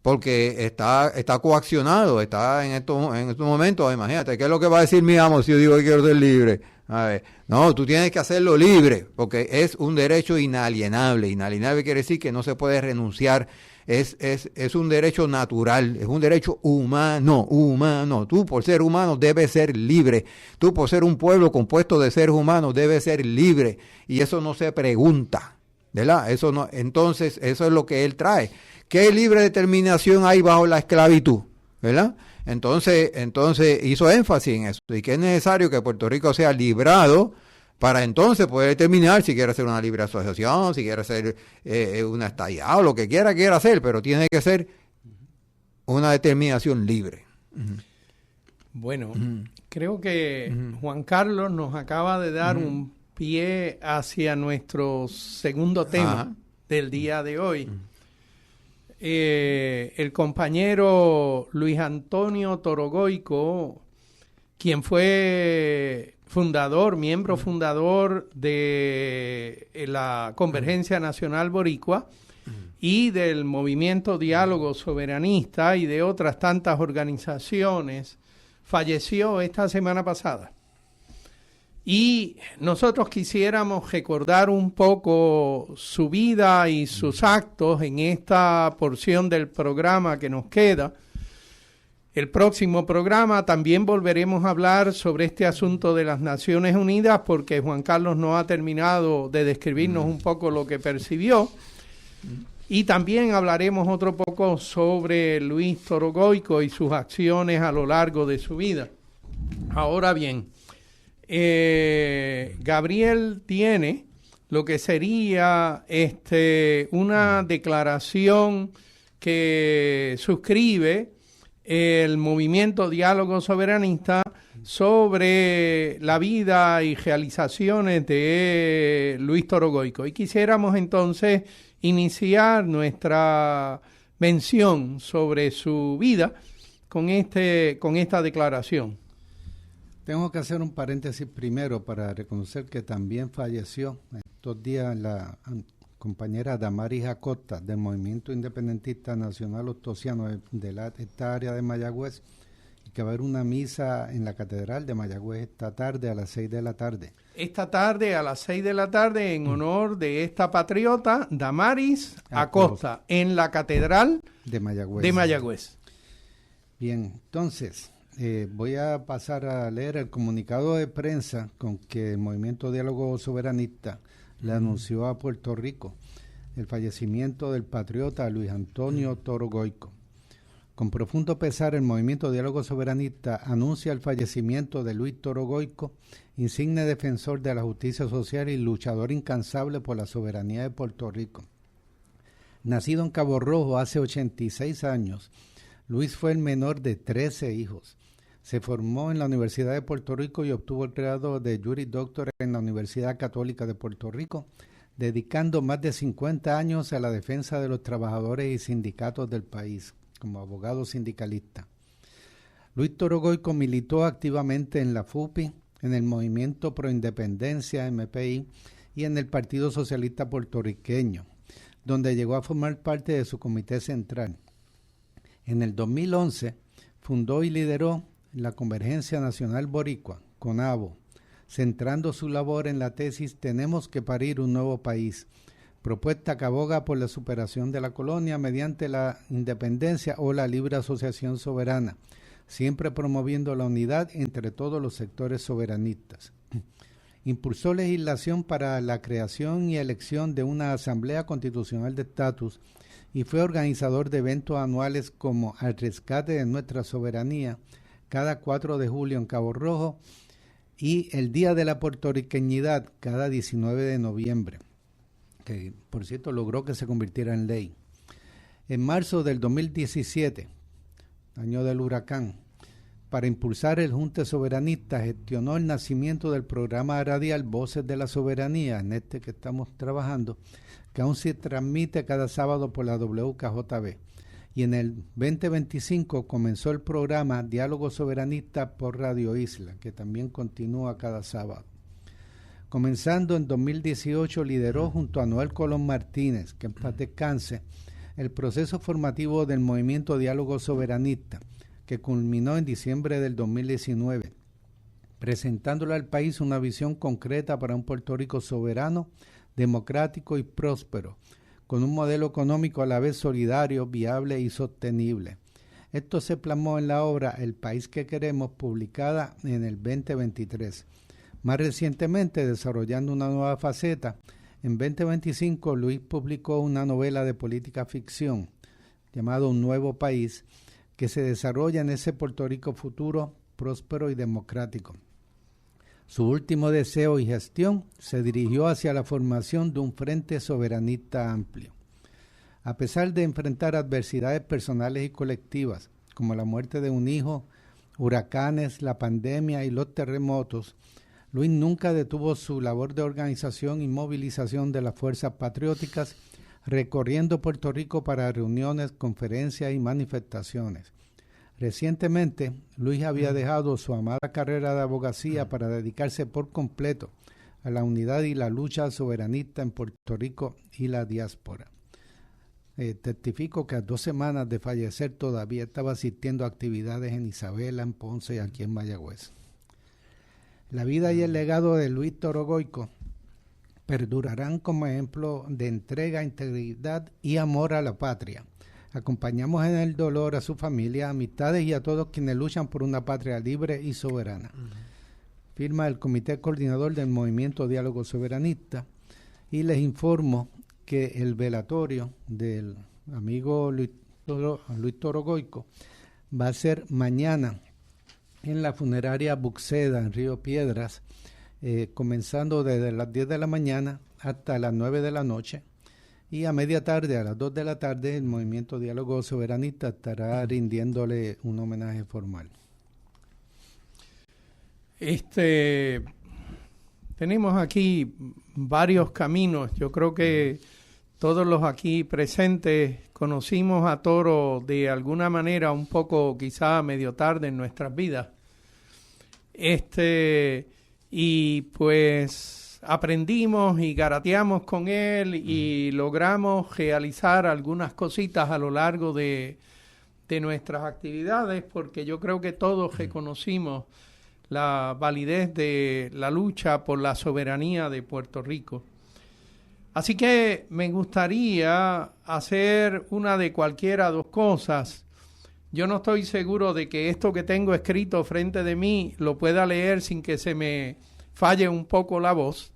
porque está coaccionado, está en estos momentos. Imagínate, ¿qué es lo que va a decir mi amo si yo digo que quiero ser libre? A ver, no, tú tienes que hacerlo libre, porque es un derecho inalienable. Inalienable quiere decir que no se puede renunciar, es un derecho natural, es un derecho humano. Tú por ser humano debes ser libre, tú por ser un pueblo compuesto de seres humanos debes ser libre, y eso no se pregunta, ¿verdad? Eso no. Entonces, eso es lo que él trae. ¿Qué libre determinación hay bajo la esclavitud? ¿Verdad? Entonces hizo énfasis en eso, y que es necesario que Puerto Rico sea librado para entonces poder determinar si quiere hacer una libre asociación, si quiere hacer una estadidad o lo que quiera hacer, pero tiene que ser una determinación libre. Bueno, creo que Juan Carlos nos acaba de dar un pie hacia nuestro segundo tema del día de hoy. El compañero Luis Antonio Torogoico, quien fue miembro fundador de la Convergencia Nacional Boricua y del Movimiento Diálogo Soberanista y de otras tantas organizaciones, falleció esta semana pasada. Y nosotros quisiéramos recordar un poco su vida y sus actos en esta porción del programa que nos queda. El próximo programa también volveremos a hablar sobre este asunto de las Naciones Unidas, porque Juan Carlos no ha terminado de describirnos un poco lo que percibió. Y también hablaremos otro poco sobre Luis Torogoico y sus acciones a lo largo de su vida. Ahora bien, Gabriel tiene lo que sería una declaración que suscribe el movimiento Diálogo Soberanista sobre la vida y realizaciones de Luis Toro Goico. Y quisiéramos entonces iniciar nuestra mención sobre su vida con esta declaración. Tengo que hacer un paréntesis primero para reconocer que también falleció estos días la compañera Damaris Acosta del Movimiento Independentista Nacional Ostosiano de esta área de Mayagüez, y que va a haber una misa en la Catedral de Mayagüez esta tarde a las 6 de la tarde. Esta tarde a las 6 de la tarde en honor de esta patriota Damaris Acosta en la Catedral de Mayagüez. Bien, entonces voy a pasar a leer el comunicado de prensa con que el Movimiento Diálogo Soberanista le anunció a Puerto Rico el fallecimiento del patriota Luis Antonio Toro Goico. Con profundo pesar, el Movimiento Diálogo Soberanista anuncia el fallecimiento de Luis Toro Goico, insigne defensor de la justicia social y luchador incansable por la soberanía de Puerto Rico. Nacido en Cabo Rojo hace 86 años, Luis fue el menor de 13 hijos. Se formó en la Universidad de Puerto Rico y obtuvo el grado de Juris Doctor en la Universidad Católica de Puerto Rico, dedicando más de 50 años a la defensa de los trabajadores y sindicatos del país, como abogado sindicalista. Luis Toro Goico militó activamente en la FUPI, en el Movimiento Pro Independencia, MPI, y en el Partido Socialista Puertorriqueño, donde llegó a formar parte de su comité central. En el 2011 fundó y lideró la Convergencia Nacional Boricua, CONABO, centrando su labor en la tesis Tenemos que parir un nuevo país, propuesta que aboga por la superación de la colonia mediante la independencia o la libre asociación soberana, siempre promoviendo la unidad entre todos los sectores soberanistas. Impulsó legislación para la creación y elección de una Asamblea Constitucional de Estatus y fue organizador de eventos anuales como Al Rescate de Nuestra Soberanía, cada 4 de julio en Cabo Rojo, y el Día de la Puertorriqueñidad, cada 19 de noviembre, que por cierto logró que se convirtiera en ley. En marzo del 2017, año del huracán, para impulsar el Junte Soberanista, gestionó el nacimiento del programa radial Voces de la Soberanía, en este que estamos trabajando, que aún se transmite cada sábado por la WKJB. Y en el 2025 comenzó el programa Diálogo Soberanista por Radio Isla, que también continúa cada sábado. Comenzando en 2018, lideró junto a Noel Colón Martínez, que en paz descanse, el proceso formativo del Movimiento Diálogo Soberanista, que culminó en diciembre del 2019, presentándole al país una visión concreta para un Puerto Rico soberano, democrático y próspero, con un modelo económico a la vez solidario, viable y sostenible. Esto se plasmó en la obra El País que Queremos, publicada en el 2023. Más recientemente, desarrollando una nueva faceta, en 2025 Luis publicó una novela de política ficción llamada Un Nuevo País, que se desarrolla en ese Puerto Rico futuro, próspero y democrático. Su último deseo y gestión se dirigió hacia la formación de un frente soberanista amplio. A pesar de enfrentar adversidades personales y colectivas, como la muerte de un hijo, huracanes, la pandemia y los terremotos, Luis nunca detuvo su labor de organización y movilización de las fuerzas patrióticas, recorriendo Puerto Rico para reuniones, conferencias y manifestaciones. Recientemente, Luis había dejado su amada carrera de abogacía para dedicarse por completo a la unidad y la lucha soberanista en Puerto Rico y la diáspora. Testifico que a 2 semanas de fallecer todavía estaba asistiendo a actividades en Isabela, en Ponce y aquí en Mayagüez. La vida y el legado de Luis Toro Goico perdurarán como ejemplo de entrega, integridad y amor a la patria. Acompañamos en el dolor a su familia, amistades y a todos quienes luchan por una patria libre y soberana. Firma el Comité Coordinador del Movimiento Diálogo Soberanista, y les informo que el velatorio del amigo Luis Toro Goico va a ser mañana en la funeraria Buxeda, en Río Piedras, comenzando desde las 10 de la mañana hasta las 9 de la noche. Y a media tarde, a las 2 de la tarde, el Movimiento Diálogo Soberanista estará rindiéndole un homenaje formal. Tenemos aquí varios caminos. Yo creo que todos los aquí presentes conocimos a Toro de alguna manera un poco, quizá medio tarde en nuestras vidas. Y pues aprendimos y garateamos con él y logramos realizar algunas cositas a lo largo de nuestras actividades, porque yo creo que todos reconocimos la validez de la lucha por la soberanía de Puerto Rico. Así que me gustaría hacer una de cualquiera dos cosas. Yo no estoy seguro de que esto que tengo escrito frente de mí lo pueda leer sin que se me falle un poco la voz.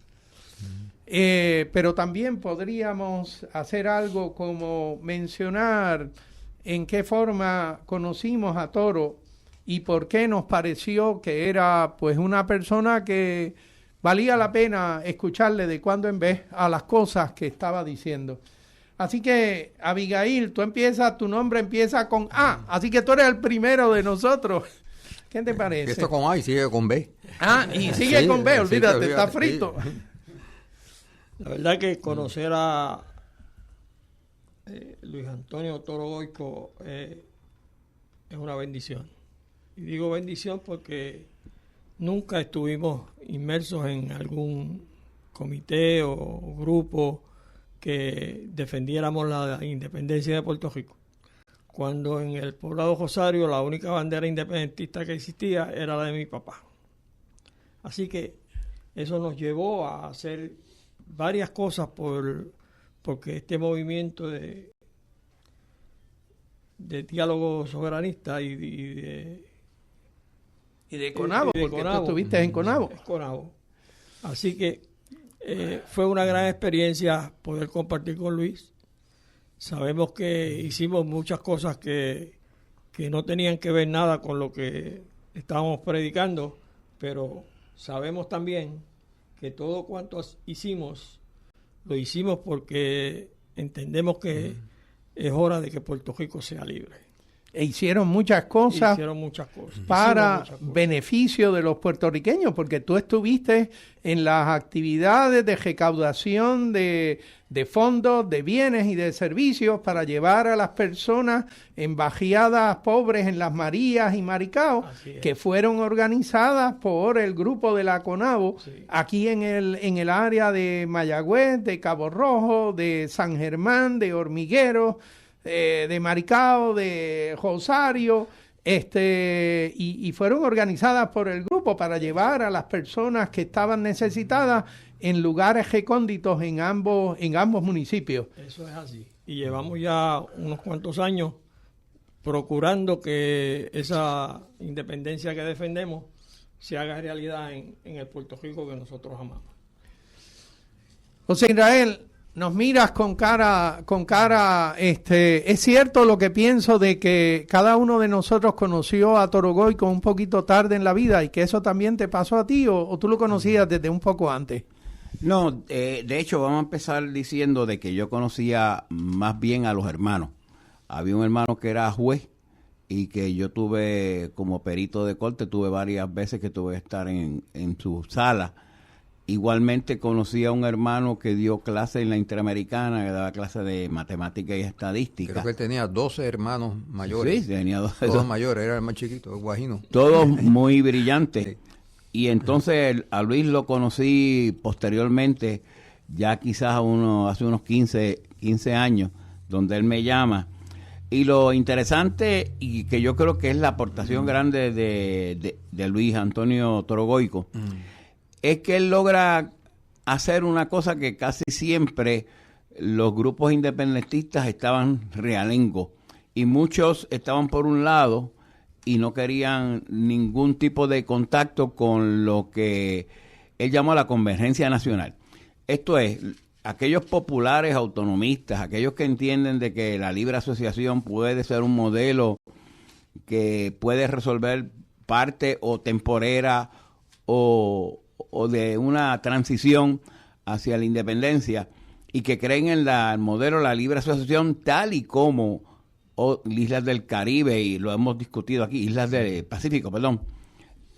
Pero también podríamos hacer algo como mencionar en qué forma conocimos a Toro y por qué nos pareció que era pues una persona que valía la pena escucharle de cuando en vez a las cosas que estaba diciendo. Así que, Abigail, tu nombre empieza con A, así que tú eres el primero de nosotros. ¿Qué te parece? Esto con A y sigue con B. Y sigue sí, con B, olvídate, sí, está frito. Sí. La verdad que conocer a Luis Antonio Toro Goico es una bendición. Y digo bendición porque nunca estuvimos inmersos en algún comité o grupo que defendiéramos la independencia de Puerto Rico. Cuando en el poblado Rosario la única bandera independentista que existía era la de mi papá. Así que eso nos llevó a hacer varias cosas porque este movimiento de diálogo soberanista y de Conabo, porque tú estuviste en Conabo. Conabo. Así que fue una gran experiencia poder compartir con Luis. Sabemos que hicimos muchas cosas que no tenían que ver nada con lo que estábamos predicando, pero sabemos también que todo cuanto hicimos, lo hicimos porque entendemos que es hora de que Puerto Rico sea libre. Hicieron muchas cosas para cosas. beneficio de los puertorriqueños, porque tú estuviste en las actividades de recaudación de fondos, de bienes y de servicios para llevar a las personas en bajiadas pobres en Las Marías y Maricao, que fueron organizadas por el grupo de la Conabo, aquí en el área de Mayagüez, de Cabo Rojo, de San Germán, de Hormigueros, de Maricao, de Rosario, y fueron organizadas por el grupo para llevar a las personas que estaban necesitadas en lugares recónditos en ambos municipios. Eso es así. Y llevamos ya unos cuantos años procurando que esa independencia que defendemos se haga realidad en el Puerto Rico que nosotros amamos. José Israel, nos miras con cara, es cierto lo que pienso de que cada uno de nosotros conoció a Toro Goico un poquito tarde en la vida y que eso también te pasó a ti o tú lo conocías desde un poco antes. No, de hecho vamos a empezar diciendo de que yo conocía más bien a los hermanos. Había un hermano que era juez y que yo tuve como perito de corte, tuve varias veces que tuve que estar en su sala. Igualmente conocí a un hermano que dio clase en la Interamericana, que daba clase de matemática y estadística. Creo que él tenía 12 hermanos mayores. Sí, tenía 12. Todos mayores, era el más chiquito, el guajino. Todos muy brillantes. Sí. Y entonces a Luis lo conocí posteriormente, ya quizás hace unos 15 años, donde él me llama. Y lo interesante, y que yo creo que es la aportación grande de Luis Antonio Toro Goico, es que él logra hacer una cosa que casi siempre los grupos independentistas estaban realengos. Y muchos estaban por un lado y no querían ningún tipo de contacto con lo que él llamó la convergencia nacional. Esto es, aquellos populares autonomistas, aquellos que entienden de que la libre asociación puede ser un modelo que puede resolver parte o temporera o de una transición hacia la independencia y que creen en el modelo de la libre asociación tal y como islas del Caribe, y lo hemos discutido aquí, islas del Pacífico, perdón,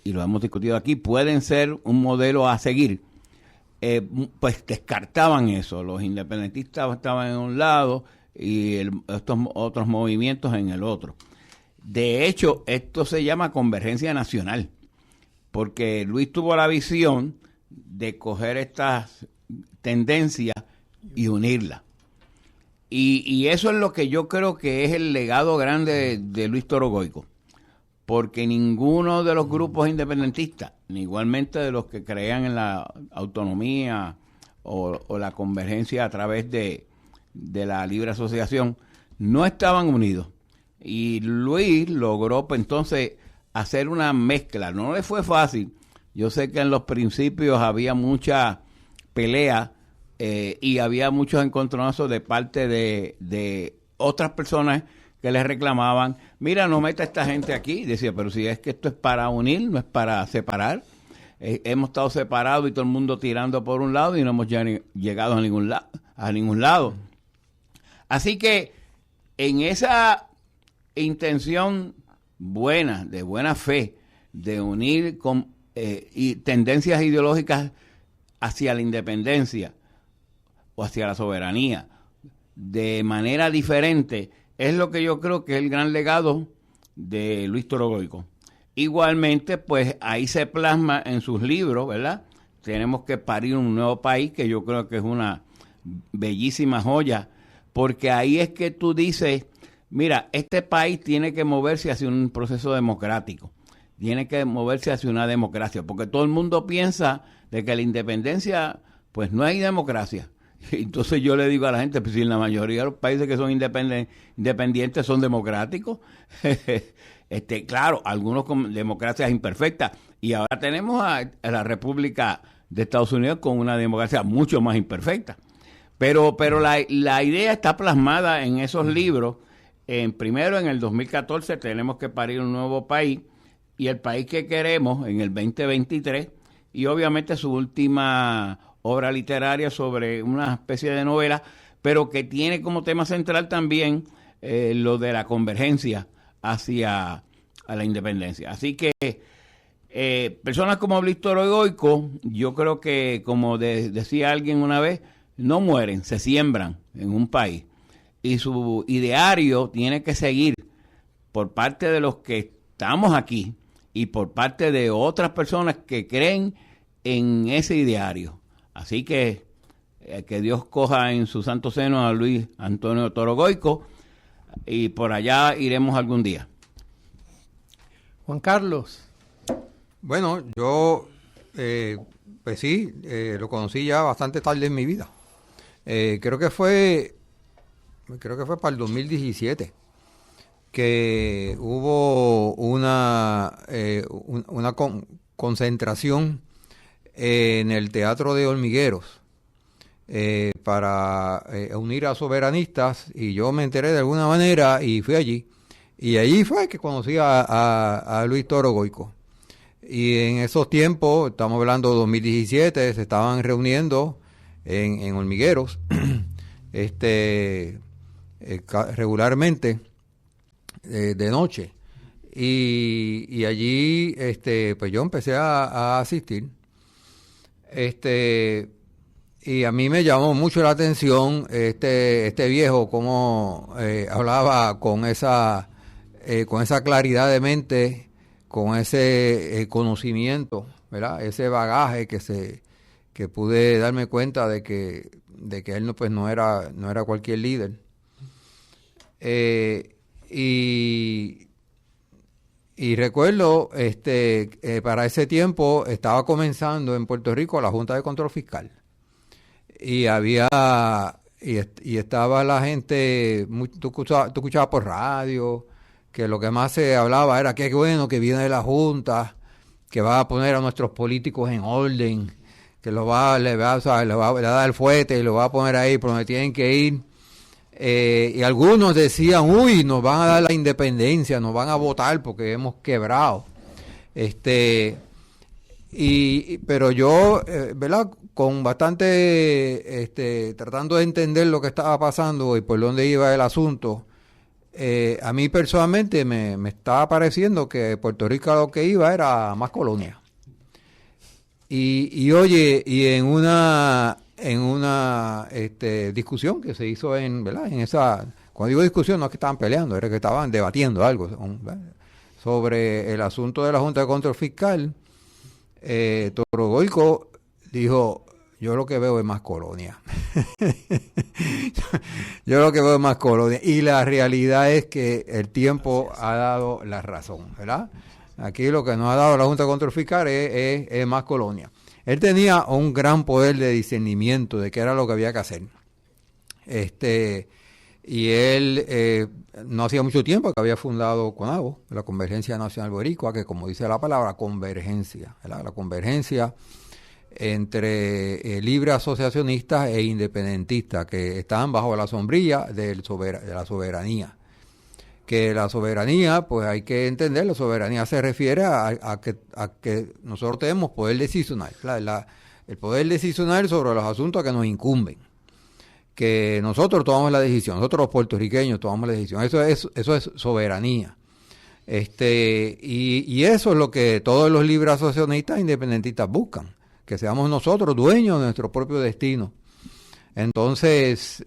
y lo hemos discutido aquí, pueden ser un modelo a seguir. Pues descartaban eso. Los independentistas estaban en un lado y estos otros movimientos en el otro. De hecho, esto se llama convergencia nacional, porque Luis tuvo la visión de coger estas tendencias y unirlas. Y eso es lo que yo creo que es el legado grande de Luis Toro Goico, porque ninguno de los grupos independentistas, ni igualmente de los que creían en la autonomía o la convergencia a través de la libre asociación, no estaban unidos. Y Luis logró pues, entonces hacer una mezcla. No le fue fácil. Yo sé que en los principios había mucha pelea y había muchos encontronazos de parte de otras personas que les reclamaban, mira, no meta a esta gente aquí. Decía, pero si es que esto es para unir, no es para separar. Hemos estado separados y todo el mundo tirando por un lado y no hemos llegado a ningún lado. Así que en esa intención buena, de buena fe, de unir y tendencias ideológicas hacia la independencia o hacia la soberanía de manera diferente, es lo que yo creo que es el gran legado de Luis Toro Goico. Igualmente, pues ahí se plasma en sus libros, ¿verdad? Tenemos que parir un nuevo país, que yo creo que es una bellísima joya, porque ahí es que tú dices, mira, este país tiene que moverse hacia un proceso democrático, tiene que moverse hacia una democracia, porque todo el mundo piensa de que la independencia, pues no hay democracia. Entonces yo le digo a la gente, pues si en la mayoría de los países que son independientes son democráticos, claro, algunos con democracias imperfectas, y ahora tenemos a la República de Estados Unidos con una democracia mucho más imperfecta. Pero la idea está plasmada en esos libros. Primero, en el 2014 tenemos que parir un nuevo país, y el país que queremos en el 2023, y obviamente su última obra literaria sobre una especie de novela, pero que tiene como tema central también lo de la convergencia hacia a la independencia. Así que personas como Luis Toro Goico, yo creo que, como decía alguien una vez, no mueren, se siembran en un país. Y su ideario tiene que seguir por parte de los que estamos aquí y por parte de otras personas que creen en ese ideario. Así que Dios coja en su santo seno a Luis Antonio Toro Goico, y por allá iremos algún día. Juan Carlos. Bueno, yo pues sí, lo conocí ya bastante tarde en mi vida. Creo que fue para el 2017 que hubo una concentración en el Teatro de Hormigueros para unir a soberanistas, y yo me enteré de alguna manera y fui allí. Y allí fue que conocí a Luis Toro Goico. Y en esos tiempos, estamos hablando de 2017, se estaban reuniendo en Hormigueros regularmente de noche. Y allí pues yo empecé a asistir. Y a mí me llamó mucho la atención este viejo, cómo hablaba con esa claridad de mente, con ese conocimiento, ¿verdad? Ese bagaje que pude darme cuenta de que él no era cualquier líder. Y recuerdo, para ese tiempo estaba comenzando en Puerto Rico la Junta de Control Fiscal. Y estaba la gente, tú escuchabas por radio, que lo que más se hablaba era que bueno que viene la Junta, que va a poner a nuestros políticos en orden, que le va a dar el fuete y lo va a poner ahí por donde tienen que ir. Y algunos decían, uy, nos van a dar la independencia, nos van a votar porque hemos quebrado. Pero yo, ¿verdad? Con bastante, tratando de entender lo que estaba pasando y por dónde iba el asunto, a mí personalmente me estaba pareciendo que Puerto Rico lo que iba era más colonia. Y oye, y en una discusión que se hizo ¿verdad? En esa, cuando digo discusión no es que estaban peleando, era que estaban debatiendo algo sobre el asunto de la Junta de Control Fiscal. Toro Goico dijo, yo lo que veo es más colonia. Yo lo que veo es más colonia. Y la realidad es que el tiempo ha dado la razón, ¿verdad? Aquí lo que nos ha dado la Junta de Control Fiscal es más colonia. Él tenía un gran poder de discernimiento de qué era lo que había que hacer. Y él no hacía mucho tiempo que había fundado CONABO, la Convergencia Nacional Boricua, que como dice la palabra, convergencia, ¿verdad? La convergencia entre libres asociacionistas e independentistas que estaban bajo la sombrilla de la soberanía. Que la soberanía, pues hay que entender, la soberanía se refiere a que nosotros tenemos poder decisional, el poder decisional sobre los asuntos que nos incumben, que nosotros tomamos la decisión, nosotros los puertorriqueños tomamos la decisión, eso es soberanía. Y eso es lo que todos los libres asociacionistas e independentistas buscan, que seamos nosotros dueños de nuestro propio destino. Entonces,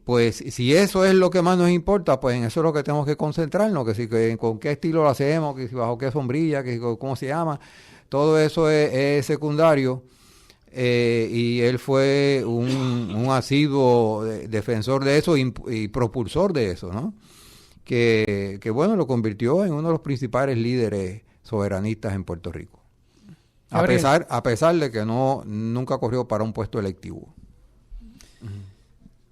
pues si eso es lo que más nos importa, pues en eso es lo que tenemos que concentrarnos, que con qué estilo lo hacemos, que si bajo qué sombrilla, que cómo se llama, todo eso es secundario. Y él fue un asiduo defensor de eso y propulsor de eso, ¿no? Que bueno, lo convirtió en uno de los principales líderes soberanistas en Puerto Rico. A pesar de que nunca corrió para un puesto electivo.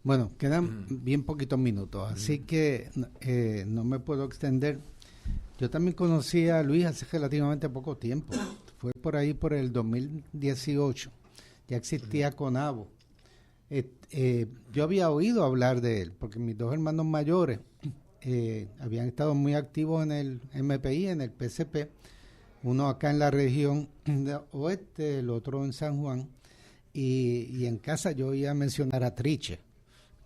Bueno, quedan bien poquitos minutos, así que no me puedo extender. Yo también conocí a Luis hace relativamente poco tiempo. Fue por ahí por el 2018. Ya existía CONABO. Yo había oído hablar de él, porque mis dos hermanos mayores habían estado muy activos en el MPI, en el PCP, uno acá en la región oeste, el otro en San Juan, y en casa yo oía mencionar a Triche,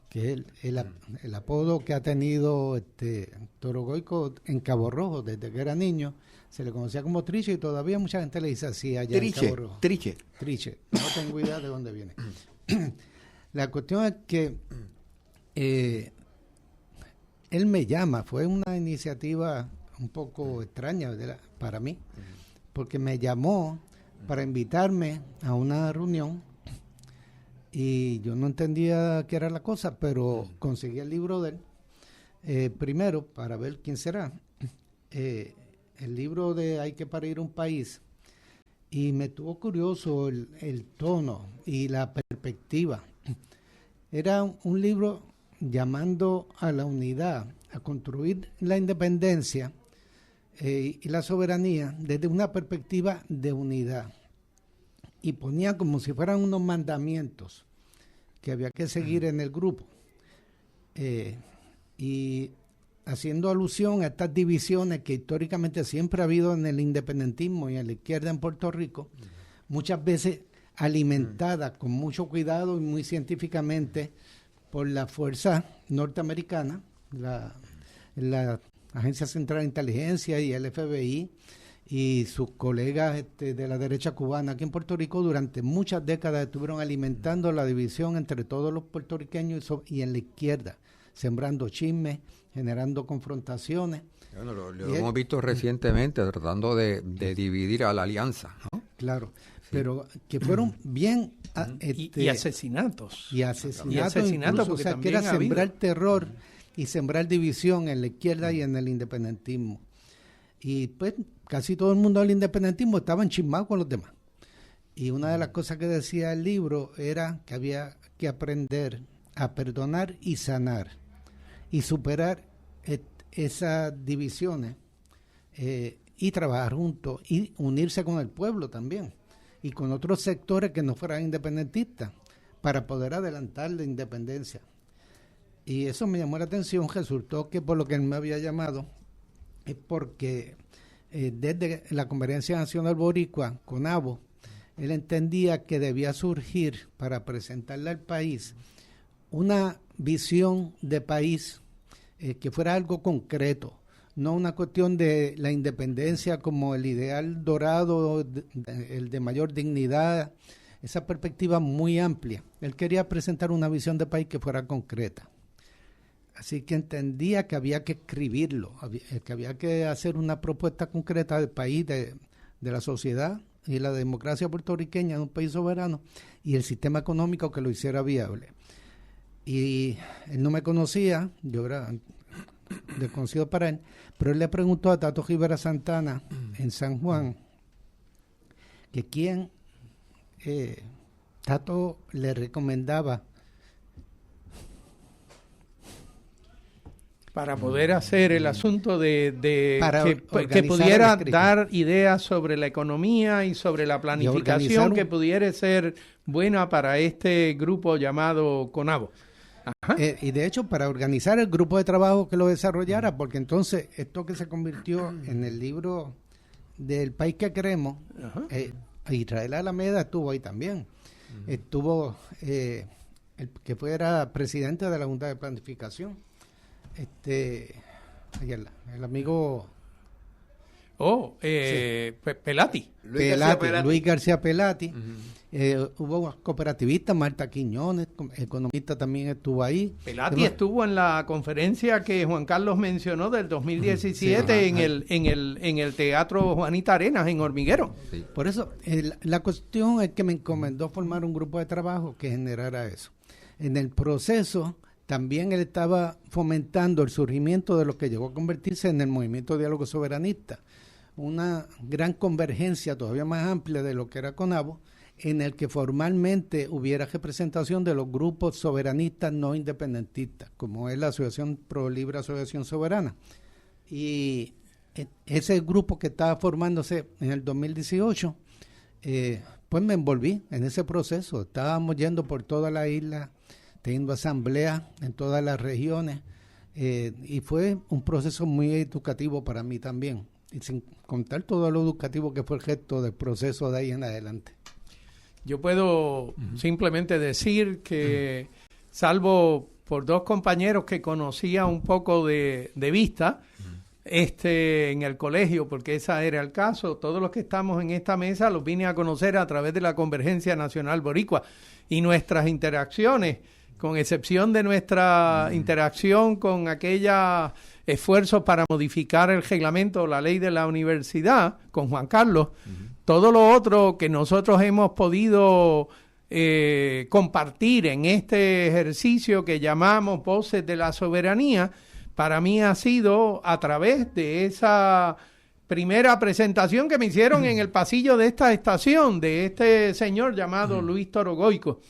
que es el apodo que ha tenido Toro Goico en Cabo Rojo desde que era niño. Se le conocía como Triche y todavía mucha gente le dice así allá en Cabo Rojo. Triche, no tengo idea de dónde viene. La cuestión es que él me llama, fue una iniciativa un poco extraña para mí, porque me llamó para invitarme a una reunión y yo no entendía qué era la cosa, pero conseguí el libro de él, primero para ver quién será. El libro de Hay que parir un país, y me tuvo curioso el tono y la perspectiva. Era un libro llamando a la unidad, a construir la independencia y la soberanía desde una perspectiva de unidad, y ponía como si fueran unos mandamientos que había que seguir en el grupo, y haciendo alusión a estas divisiones que históricamente siempre ha habido en el independentismo y en la izquierda en Puerto Rico, muchas veces alimentadas con mucho cuidado y muy científicamente por la fuerza norteamericana, la Agencia Central de Inteligencia y el FBI y sus colegas de la derecha cubana aquí en Puerto Rico. Durante muchas décadas estuvieron alimentando la división entre todos los puertorriqueños y en la izquierda, sembrando chismes, generando confrontaciones. Bueno, lo hemos visto recientemente tratando de dividir a la alianza, ¿no? Claro, sí. Pero que fueron bien... y asesinatos. Y asesinatos incluso, o sea, que era sembrar terror y sembrar división en la izquierda y en el independentismo. Y pues casi todo el mundo del independentismo estaba enchismado con los demás. Y una de las cosas que decía el libro era que había que aprender a perdonar y sanar y superar esas divisiones y trabajar juntos y unirse con el pueblo también y con otros sectores que no fueran independentistas para poder adelantar la independencia. Y eso me llamó la atención. Resultó que por lo que él me había llamado es porque desde la Conferencia Nacional Boricua, CONABO, él entendía que debía surgir para presentarle al país una visión de país que fuera algo concreto, no una cuestión de la independencia como el ideal dorado, el de mayor dignidad, esa perspectiva muy amplia. Él quería presentar una visión de país que fuera concreta. Así que entendía que había que escribirlo, que había que hacer una propuesta concreta del país, de la sociedad y la democracia puertorriqueña en un país soberano y el sistema económico que lo hiciera viable. Y él no me conocía, yo era desconocido para él, pero él le preguntó a Tato Rivera Santana en San Juan que quién Tato le recomendaba para poder hacer el asunto de que organizar pudiera el escrito. dar ideas sobre la economía y sobre la planificación que pudiera ser buena para este grupo llamado CONABO. Y de hecho para organizar el grupo de trabajo que lo desarrollara, porque entonces esto que se convirtió en el libro del país que queremos, Israel Alameda estuvo ahí también. Estuvo el que fuera presidente de la Junta de Planificación, el amigo Pelati. Luis García Pelati. Hubo cooperativistas, Marta Quiñones, economista también estuvo ahí. Pelati estuvo en la conferencia que Juan Carlos mencionó del 2017 en el Teatro Juanita Arenas en Hormiguero. Sí. Por eso, la cuestión es que me encomendó formar un grupo de trabajo que generara eso. En el proceso, también él estaba fomentando el surgimiento de lo que llegó a convertirse en el Movimiento de Diálogo Soberanista, una gran convergencia todavía más amplia de lo que era CONABO, en el que formalmente hubiera representación de los grupos soberanistas no independentistas, como es la Asociación Pro Libre Asociación Soberana. Y ese grupo que estaba formándose en el 2018, pues me envolví en ese proceso. Estábamos yendo por toda la isla, teniendo asambleas en todas las regiones, y fue un proceso muy educativo para mí también, y sin contar todo lo educativo que fue el gesto del proceso de ahí en adelante. Yo puedo simplemente decir que, salvo por dos compañeros que conocía un poco de vista, en el colegio, porque ese era el caso, todos los que estamos en esta mesa los vine a conocer a través de la Convergencia Nacional Boricua, y nuestras interacciones, con excepción de nuestra interacción con aquellos esfuerzos para modificar el reglamento o la ley de la universidad, con Juan Carlos, todo lo otro que nosotros hemos podido compartir en este ejercicio que llamamos Voces de la Soberanía, para mí ha sido a través de esa primera presentación que me hicieron en el pasillo de esta estación, de este señor llamado Luis Torogoico.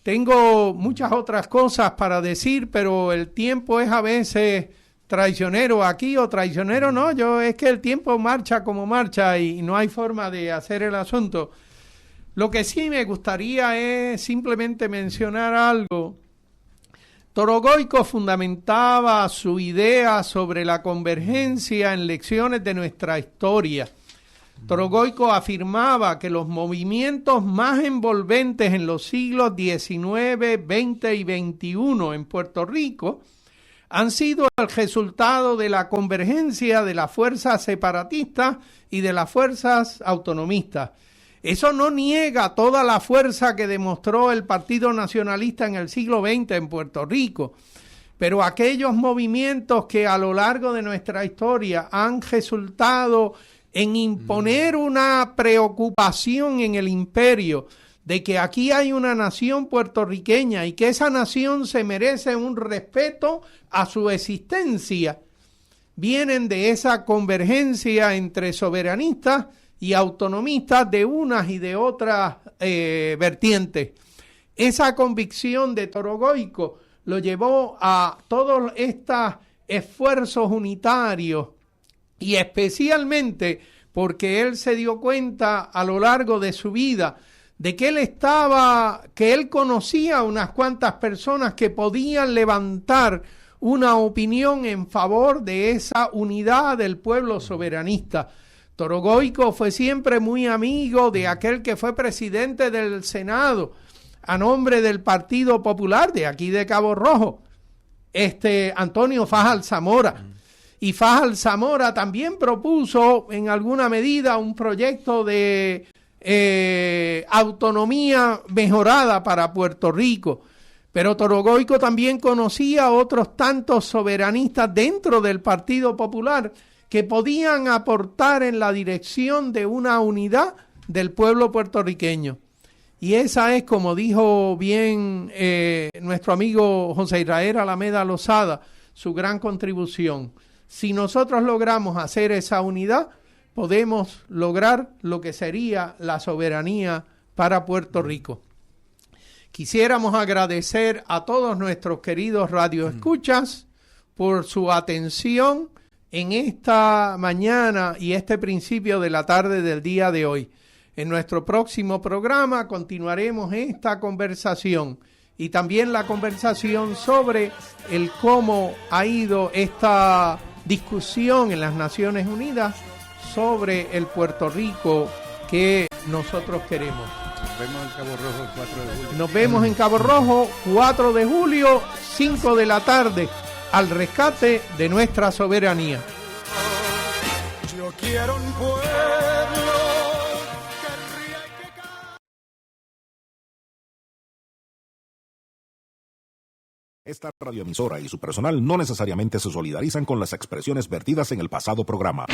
Tengo muchas otras cosas para decir, pero el tiempo es a veces traicionero aquí o traicionero no. Es que el tiempo marcha como marcha y no hay forma de hacer el asunto. Lo que sí me gustaría es simplemente mencionar algo. Torogoico fundamentaba su idea sobre la convergencia en lecciones de nuestra historia. Torogoico afirmaba que los movimientos más envolventes en los siglos XIX, XX y XXI en Puerto Rico han sido el resultado de la convergencia de las fuerzas separatistas y de las fuerzas autonomistas. Eso no niega toda la fuerza que demostró el Partido Nacionalista en el siglo XX en Puerto Rico, pero aquellos movimientos que a lo largo de nuestra historia han resultado en imponer una preocupación en el imperio de que aquí hay una nación puertorriqueña y que esa nación se merece un respeto a su existencia, vienen de esa convergencia entre soberanistas y autonomistas de unas y de otras vertientes. Esa convicción de Torogoico lo llevó a todos estos esfuerzos unitarios, y especialmente porque él se dio cuenta a lo largo de su vida de que él conocía unas cuantas personas que podían levantar una opinión en favor de esa unidad del pueblo soberanista. Torogoico fue siempre muy amigo de aquel que fue presidente del Senado a nombre del Partido Popular de aquí de Cabo Rojo, Antonio Fajardo Zamora. Y Fajardo Zamora también propuso en alguna medida un proyecto de autonomía mejorada para Puerto Rico. Pero Torogoico también conocía a otros tantos soberanistas dentro del Partido Popular que podían aportar en la dirección de una unidad del pueblo puertorriqueño. Y esa es, como dijo bien nuestro amigo José Israel Alameda Lozada, su gran contribución. Si nosotros logramos hacer esa unidad, podemos lograr lo que sería la soberanía para Puerto Rico. Quisiéramos agradecer a todos nuestros queridos radioescuchas por su atención en esta mañana y este principio de la tarde del día de hoy. En nuestro próximo programa continuaremos esta conversación y también la conversación sobre el cómo ha ido esta discusión en las Naciones Unidas sobre el Puerto Rico que nosotros queremos. Nos vemos en Cabo Rojo el 4 de julio. Nos vemos en Cabo Rojo, 4 de julio, 5 de la tarde, al rescate de nuestra soberanía. Yo quiero un pueblo que ría y que canta. Esta radioemisora y su personal no necesariamente se solidarizan con las expresiones vertidas en el pasado programa.